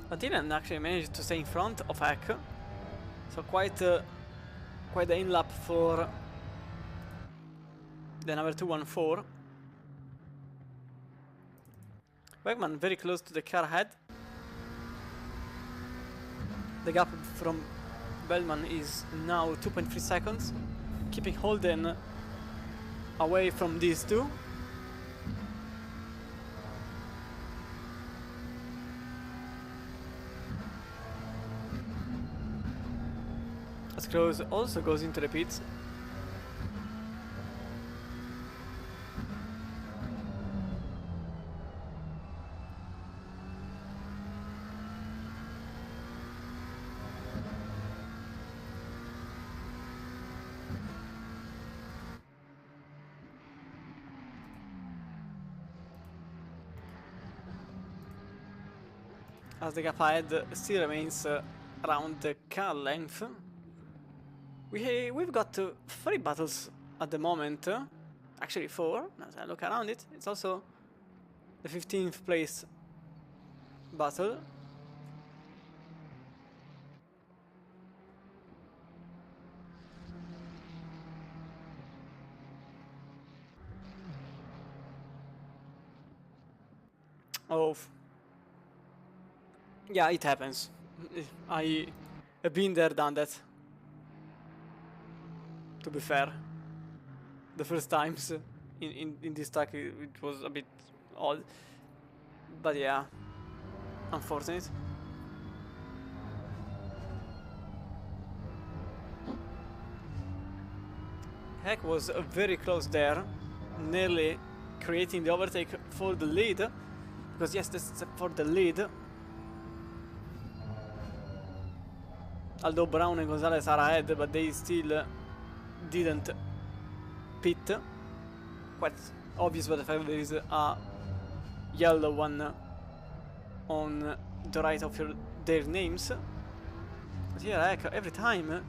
But Dylan actually managed to stay in front of Eck, so quite the in-lap for the number 214. Wegman very close to the car head. The gap from Bellman is now 2.3 seconds, keeping Holden away from these two. As Kroos also goes into the pits. as the gap ahead still remains around the car length. We've got 3 battles at the moment, actually 4, as I look around it. It's also the 15th place battle. Oh, yeah, it happens. I have been there, done that. To be fair, the first times in this track it was a bit odd, but yeah, unfortunate. Heck was very close there, nearly creating the overtake for the lead, because yes, this is for the lead. Although Brown and Gonzalez are ahead, but they still didn't pit. Quite obvious by the fact that there is a yellow one on the right of their names. But yeah, heck, every time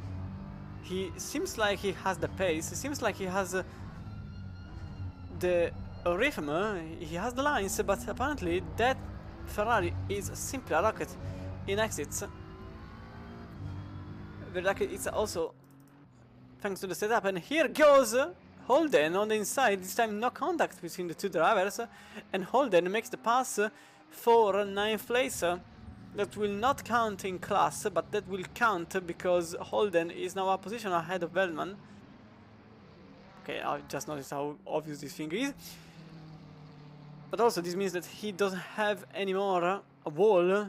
he seems like he has the pace, it seems like he has the rhythm, he has the lines, but apparently that Ferrari is simply a rocket in exits. The rocket is also thanks to the setup, and here goes Holden on the inside. This time no contact between the two drivers, and Holden makes the pass for 9th place. That will not count in class, but that will count because Holden is now a position ahead of Bellman. Okay, I just noticed how obvious this thing is. But also this means that he doesn't have anymore a wall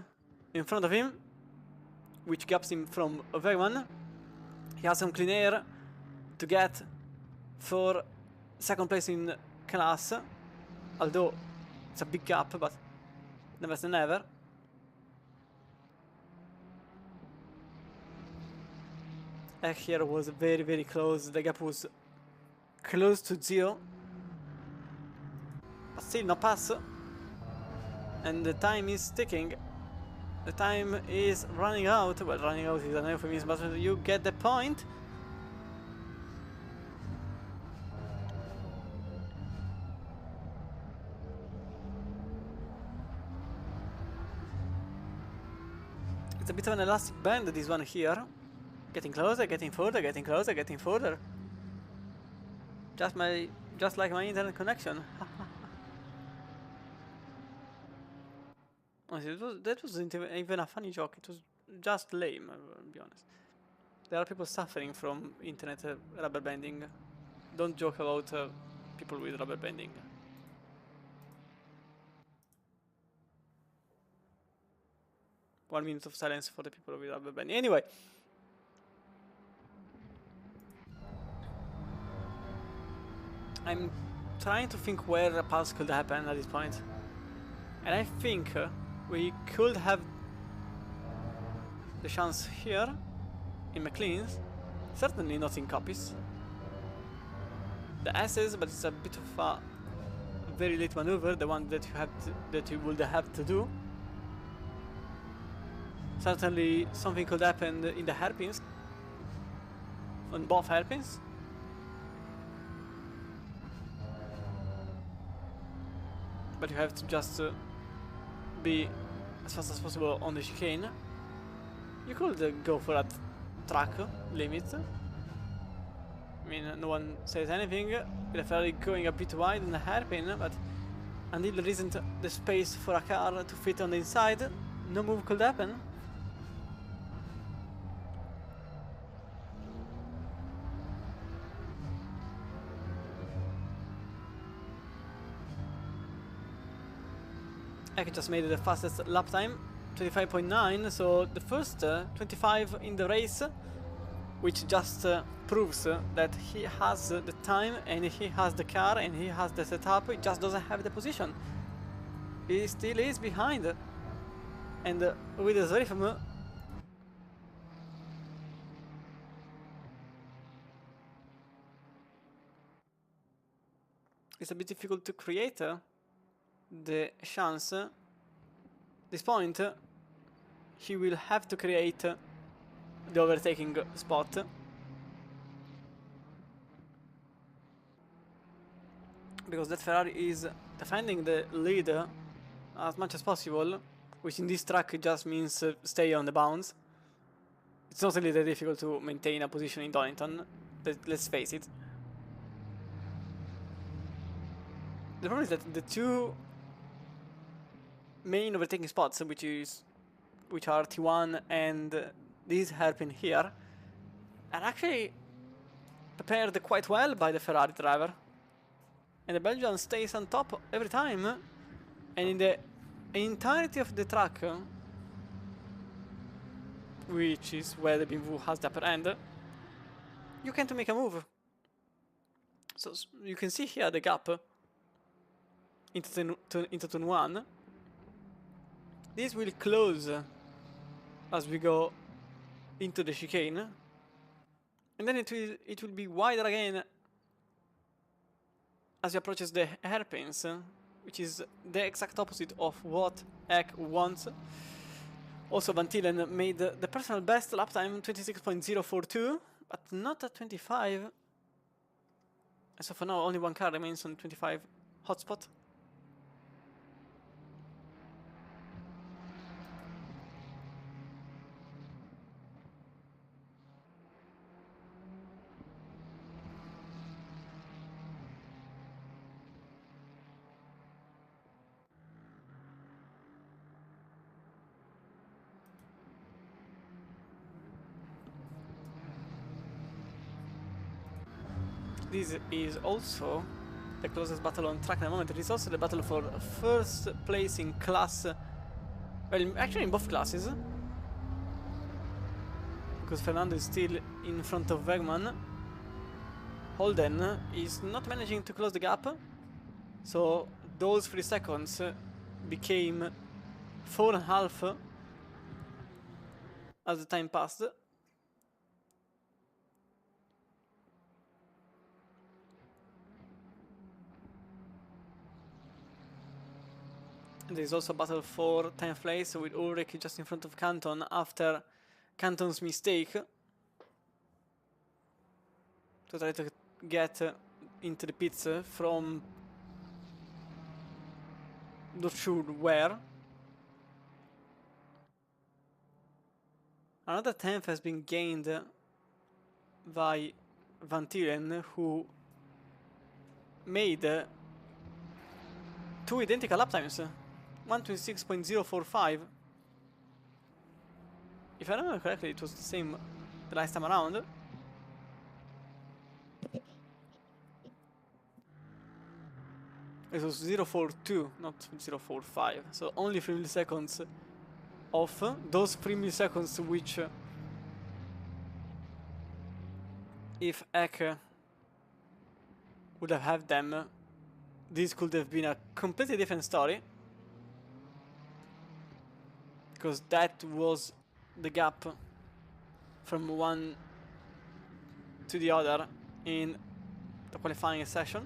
in front of him, which gaps him from Bergman. He has some clean air to get for 2nd place in class, although it's a big gap, but never say never. Here was very, very close. The gap was close to 0, but still no pass, and the time is ticking. The time is running out. Well, running out is an euphemism, but you get the point. It's a bit of an elastic band, this one here. Getting closer, getting further, getting closer, getting further. Just like my internet connection. Honestly, that wasn't even a funny joke. It was just lame, I'll be honest. There are people suffering from internet rubber banding. Don't joke about people with rubber banding. One minute of silence for the people with rubber banding. Anyway. I'm trying to think where a pass could happen at this point. And I think we could have the chance here in McLean's. Certainly not in copies. The S's, but it's a bit of a very late maneuver, the one that you would have to do. Certainly something could happen in the hairpins, on both hairpins. But you have to just be as fast as possible on the chicane. You could go for a track limit. I mean, no one says anything. With the Ferrari going a bit wide in the hairpin, but until there isn't the space for a car to fit on the inside, no move could happen. I just made the fastest lap time, 25.9, so the first 25 in the race, which just proves that he has the time and he has the car and he has the setup, he just doesn't have the position. He still is behind, and with his rhythm, it's a bit difficult to create the chance. This point he will have to create the overtaking spot. Because that Ferrari is defending the lead as much as possible, which in this track just means stay on the bounds. It's not really that difficult to maintain a position in Donington, let's face it. The problem is that the two main overtaking spots, which are T1 and this hairpin here, are actually prepared quite well by the Ferrari driver. And the Belgian stays on top every time, and in the entirety of the track, which is where the BMW has the upper end, you can't make a move. So you can see here the gap into turn 1. This will close as we go into the chicane, and then it will be wider again as he approaches the hairpins, which is the exact opposite of what Eck wants. Also, Van Tielen made the personal best lap time, 26.042, but not at 25. And so for now, only one car remains on 25 hotspot. This is also the closest battle on track at the moment. It is also the battle for first place in class, well, actually in both classes, because Fernando is still in front of Wegman. Holden is not managing to close the gap, so those 3 seconds became 4.5 as the time passed. There is also a battle for 10th place with Ulrich just in front of Canton after Canton's mistake to try to get into the pits from not sure where. Another 10th has been gained by Van Tielen, who made 2 identical lap times. 126.045. If I remember correctly, it was the same the last time around. It was 0.42, not 0.45. So only 3 milliseconds off. Those 3 milliseconds which, if Eck would have had them, this could have been a completely different story. Because that was the gap from one to the other in the qualifying session.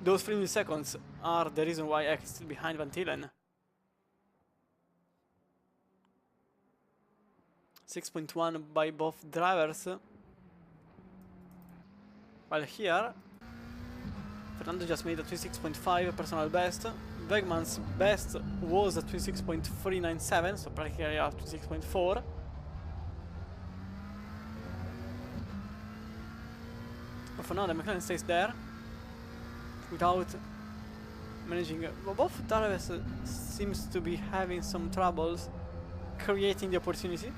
Those 3 milliseconds are the reason why Eck is still behind Van Tielen. 6.1 by both drivers. While here, Fernando just made a 26.5 personal best. Wegman's best was at 26.397, so practically at 26.4. But for now, the McLaren stays there without managing. Both drivers seems to be having some troubles creating the opportunity.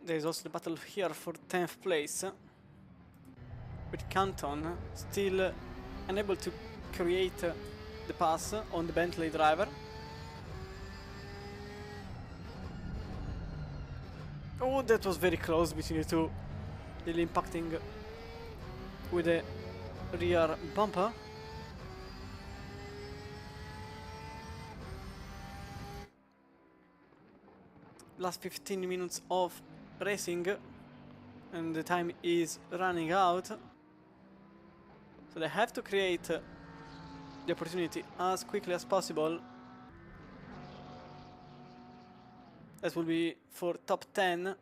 there is also the battle here for 10th place, with Canton still unable to create the pass on the Bentley driver. Oh, that was very close between the two, really impacting with the rear bumper. Last 15 minutes of racing and the time is running out, so they have to create the opportunity as quickly as possible. That will be for top 10.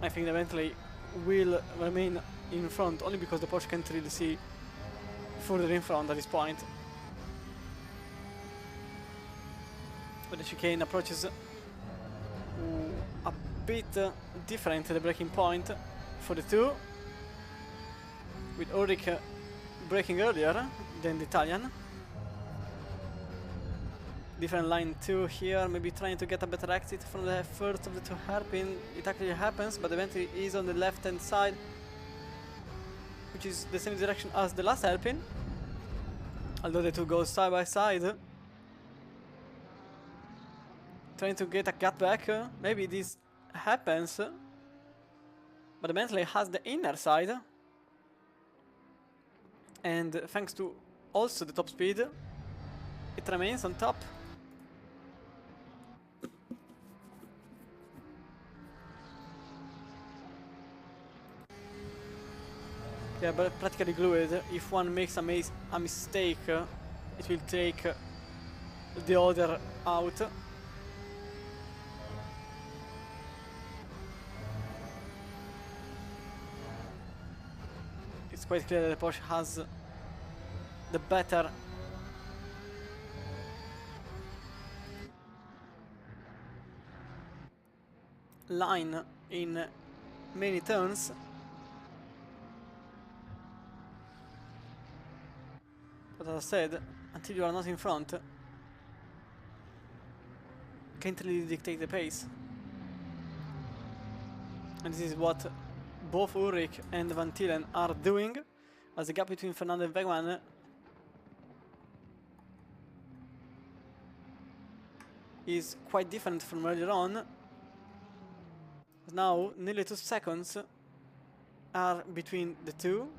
I think the Bentley will remain in front only because the Porsche can't really see further in front at this point. But the chicane approaches a bit different the braking point for the two, with Ulrich braking earlier than the Italian. Different line 2 here, maybe trying to get a better exit from the first of the two hairpin. It actually happens, but the Bentley is on the left hand side, which is the same direction as the last hairpin, although the two go side by side. Trying to get a cutback, maybe this happens, but the Bentley has the inner side, and thanks to also the top speed, it remains on top. They are practically glued. If one makes a mistake, it will take the other out. It's quite clear that the Porsche has the better line in many turns. But as I said, until you are not in front, can't really dictate the pace. And this is what both Ulrich and Van Tielen are doing, as the gap between Fernando and Wegman is quite different from earlier on. Now nearly 2 seconds are between the two.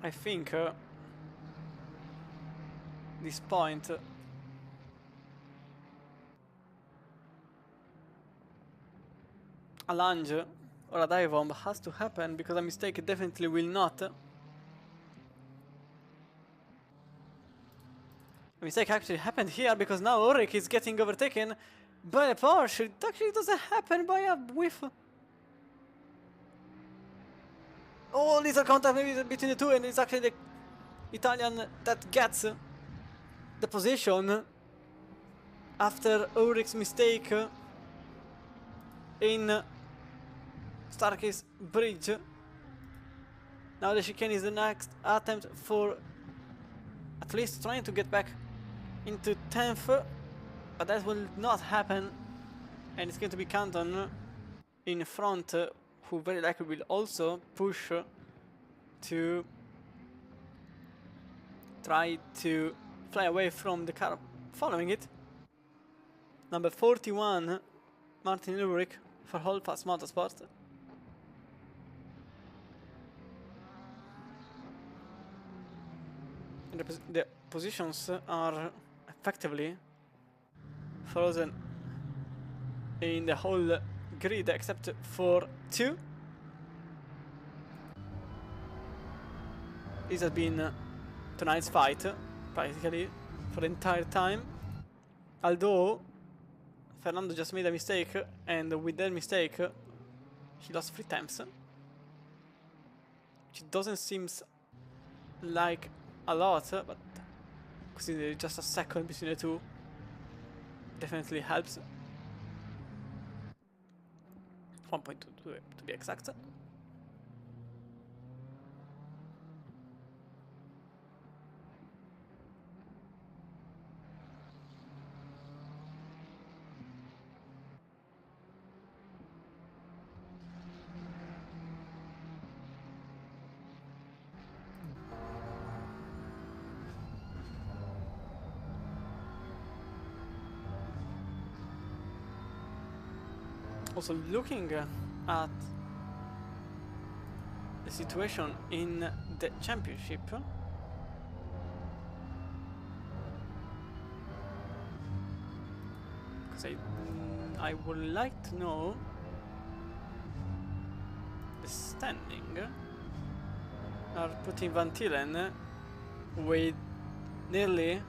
I think this point a lunge or a dive bomb has to happen, because a mistake definitely will not. A mistake actually happened here, because now Ulrich is getting overtaken by a Porsche. It actually doesn't happen by a whiff. Oh, little contact maybe between the two, and it's actually the Italian that gets the position after Ulrich's mistake in Starkey's bridge. Now the chicane is the next attempt for at least trying to get back into 10th, but that will not happen, and it's going to be Canton in front, who very likely will also push to try to fly away from the car following it. Number 41, Martin Ulrich for Holdfast Motorsport. And the positions are effectively frozen in the whole grid except for two. This has been tonight's fight. practically for the entire time. Although Fernando just made a mistake, and with that mistake he lost 3 times, which doesn't seem like a lot, but considering just a second between the two definitely helps. 1.2 to be exact. Also looking at the situation in the championship, because I would like to know the standing. Are putting Van Tielen with nearly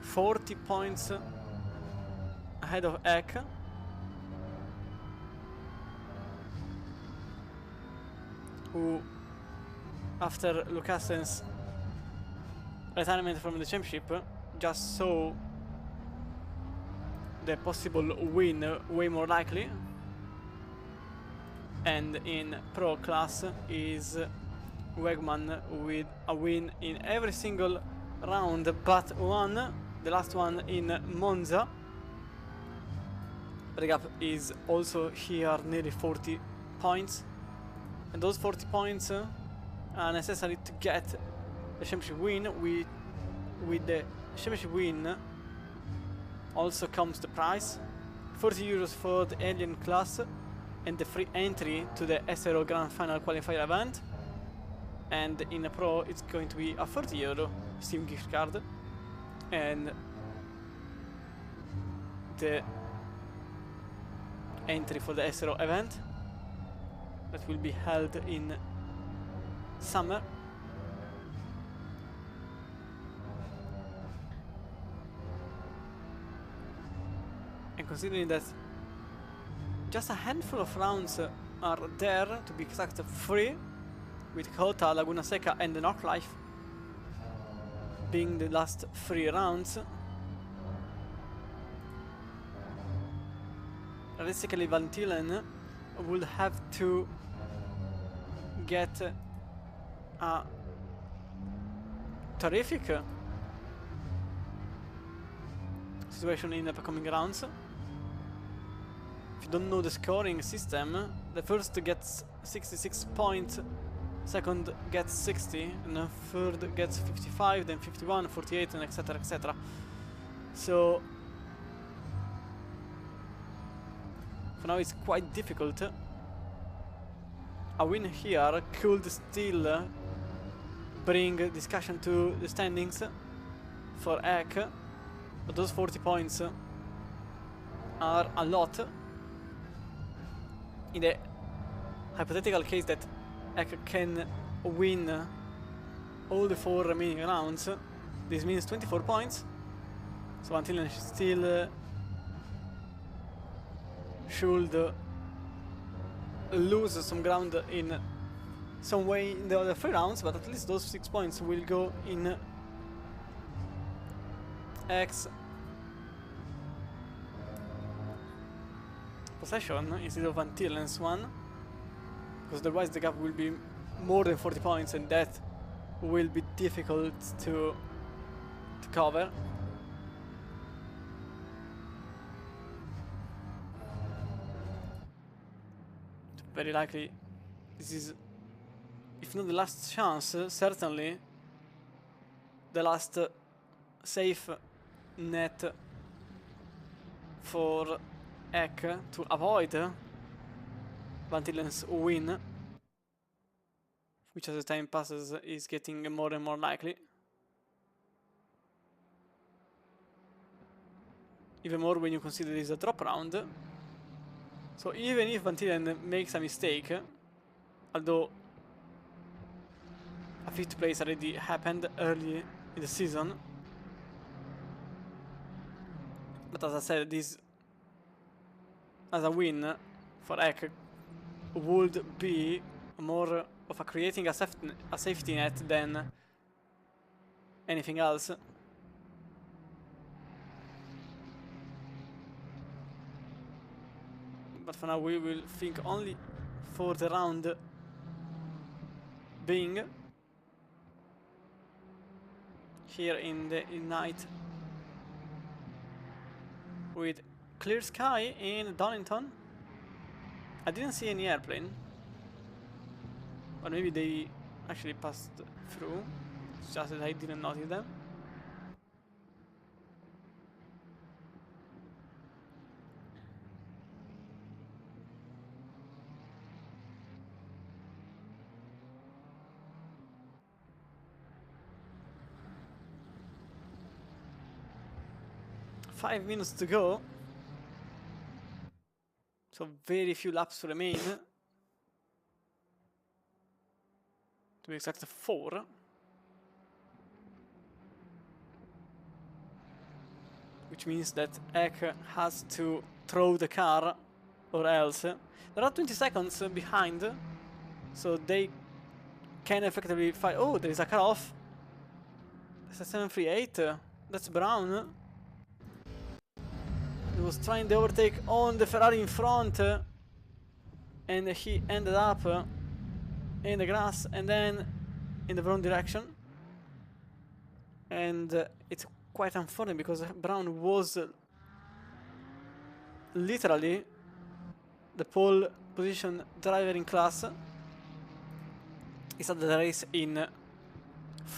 40 points ahead of Eck. Who, after Lucasen's retirement from the championship, just saw the possible win way more likely, and in pro class is Wegman with a win in every single round but one, the last one in Monza. The gap is also here nearly 40 points. And those 40 points are necessary to get the championship win. With the championship win also comes the prize, 40 euros for the Alien class and the free entry to the Assetto Grand Final qualifier event. And in a pro it's going to be a 40 euro Steam gift card and the entry for the Assetto event that will be held in summer. And considering that just a handful of rounds are there, to be exact 3, with Kota, Laguna Seca and the Northlife being the last 3 rounds, realistically Van Tielen would have to get a terrific situation in the upcoming rounds. If you don't know the scoring system, the first gets 66 points, second gets 60, and the third gets 55, then 51, 48, and etc, etc. So for now it's quite difficult. A win here could still bring discussion to the standings for Eck, but those 40 points are a lot. In the hypothetical case that Eck can win all the 4 remaining rounds, this means 24 points. So Van Tielen still should lose some ground in some way in the other 3 rounds, but at least those 6 points will go in X possession instead of Van Tielen's one, because otherwise the gap will be more than 40 points and that will be difficult to cover. Very likely this is, if not the last chance, certainly the last safe net for Eck to avoid Van Tielen's win, which as the time passes is getting more and more likely. Even more when you consider this a drop round. So even if Van Tielen makes a mistake, although a 5th place already happened early in the season. But as I said, this as a win for Ek would be more of a creating a safety net than anything else. But for now we will think only for the round being here in the night with clear sky in Donington. I didn't see any airplane, or maybe they actually passed through, it's just that I didn't notice them. Five minutes to go, so very few laps remain. To be exact, 4. Which means that Ek has to throw the car or else. There are 20 seconds behind, so they can effectively fight. Oh, there is a car off. It's a 738. That's Brown. He was trying to overtake on the Ferrari in front, and he ended up in the grass and then in the wrong direction. And it's quite unfortunate because Brown was literally the pole position driver in class. He started the race in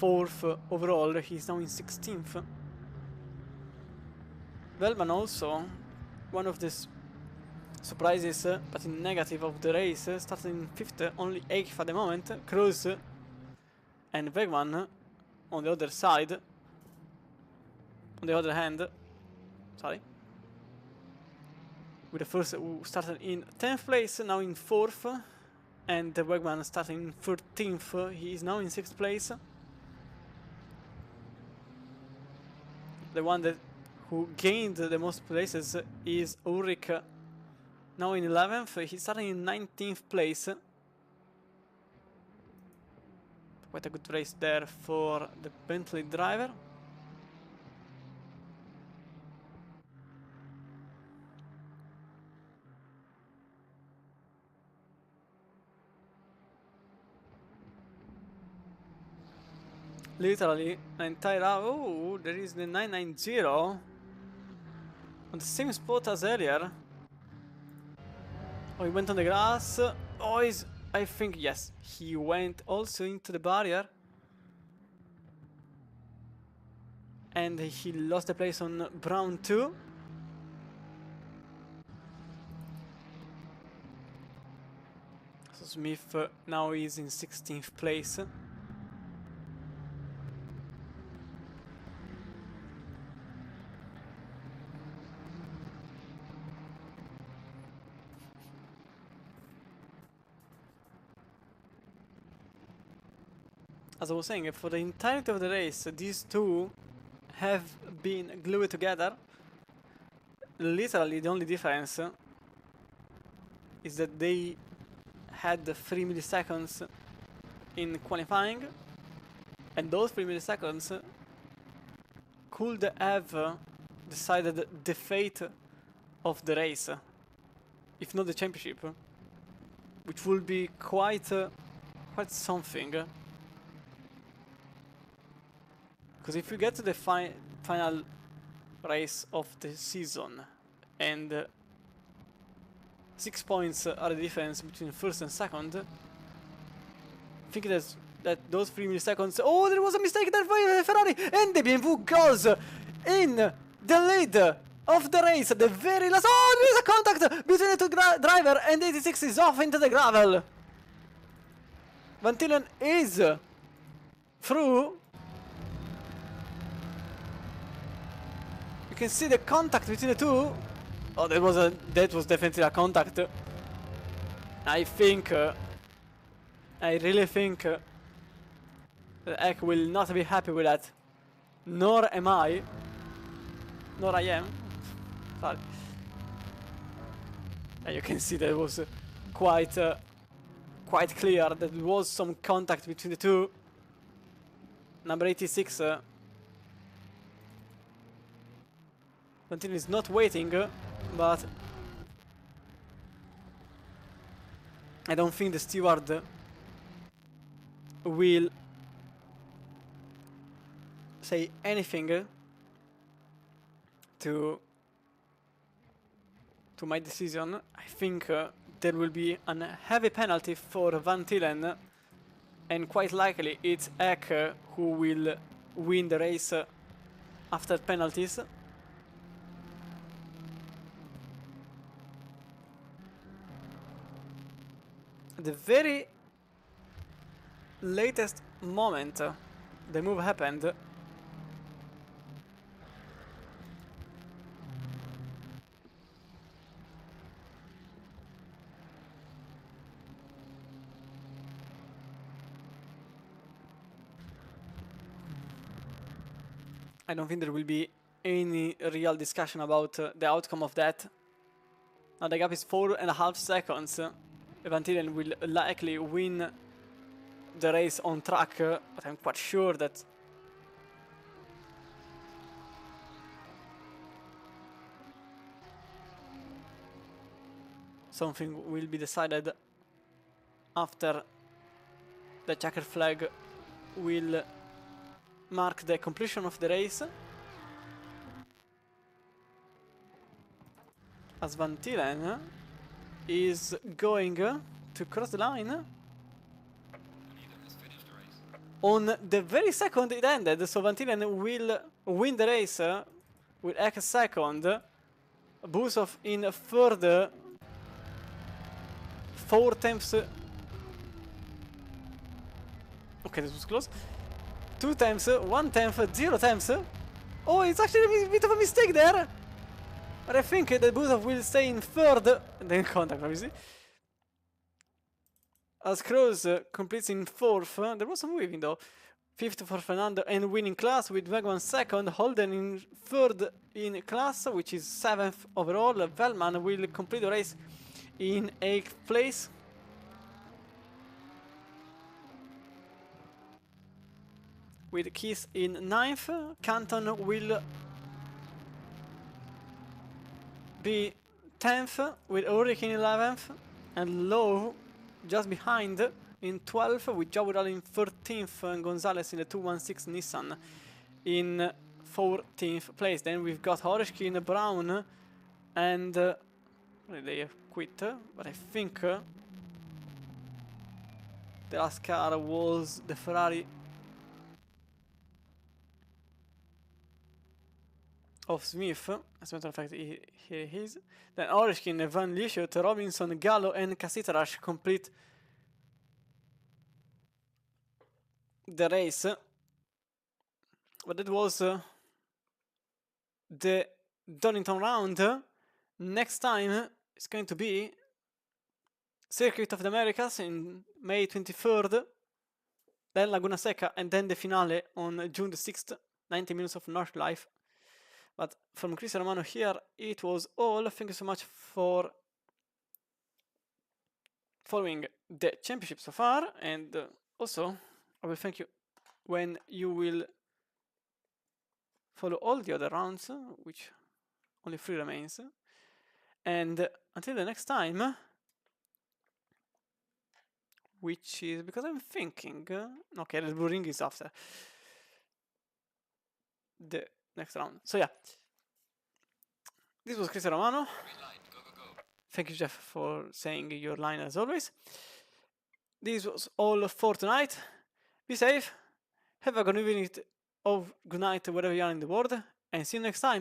4th overall, he's now in 16th. Velman also, one of the surprises, but in negative of the race, started in 5th, only 8th at the moment. Cruz and Wegman on the other side, on the other hand, sorry, with the first who started in 10th place, now in 4th, and Wegman starting in 13th, he is now in 6th place. The one that who gained the most places is Ulrich, now in 11th, he's starting in 19th place. Quite a good race there for the Bentley driver. Literally an entire hour. Oh, there is the 990 on the same spot as earlier. Oh, he went on the grass. Oh, I think, yes, he went also into the barrier. And he lost the place on Brown too. So Smith now is in 16th place. As I was saying, for the entirety of the race, these two have been glued together. Literally, the only difference is that they had 3 milliseconds in qualifying, and those 3 milliseconds could have decided the fate of the race, if not the championship, which would be quite something. Because if we get to the final race of the season and 6 points are the difference between first and second, I think that those 3 milliseconds. Oh, there was a mistake there for Ferrari, and the BMW goes in the lead of the race. The very last. Oh, there is a contact between the two driver, and 86 is off into the gravel. Van Tillen is through. You can see the contact between the two. Oh, that was definitely a contact. I think, I really think that Ek will not be happy with that. Nor am I. Nor I am. Sorry. And you can see that it was quite clear that there was some contact between the two. Number 86. Valentine is not waiting, but I don't think the steward will say anything to my decision. I think there will be a heavy penalty for Van Tielen, and quite likely it's Eck who will win the race after penalties. The very latest moment the move happened, I don't think there will be any real discussion about the outcome of that. Now the gap is 4.5 seconds. Van Tielen will likely win the race on track, but I'm quite sure that something will be decided after the checker flag will mark the completion of the race, as Van Tielen is going to cross the line on the very second it ended. So Van Tielen will win the race with Eck second, Busov in third, 4 tenths. Okay, this was close. 2 tenths, 1 tenth, 0 tenths. Oh, it's actually a bit of a mistake there. But I think that Busov will stay in third. Then contact, obviously. As Kroos completes in fourth. There was some weaving though. Fifth for Fernando and winning class with Wegman second. Holden in third in class, which is 7th overall. Velman will complete the race in 8th place. With Keith in 9th. Canton will be 10th with Ulrich in 11th. And Lowe just behind in 12th with Jawural in 13th and Gonzalez in the 216 Nissan in 14th place. Then we've got Horishkin, Brown and they have quit, but I think the last car was the Ferrari of Smith. As a matter of fact, here he is. Then Orishkin, Van Lieshout, Robinson, Gallo and Casitarash complete the race. But it was the Donington round. Next time it's going to be Circuit of the Americas in May 23rd, then Laguna Seca, and then the finale on June the 6th, 90 minutes of North Life. But from Chris Romano here, it was all. Thank you so much for following the championship so far, and also I will thank you when you will follow all the other rounds, which only 3 remains. And until the next time, which is, because I'm thinking, okay, the Blue Ring is after the next round. So yeah, this was Chris Romano. Thank you, Jeff, for saying your line as always. This was all for tonight. Be safe, have a good evening or good night wherever you are in the world, and see you next time.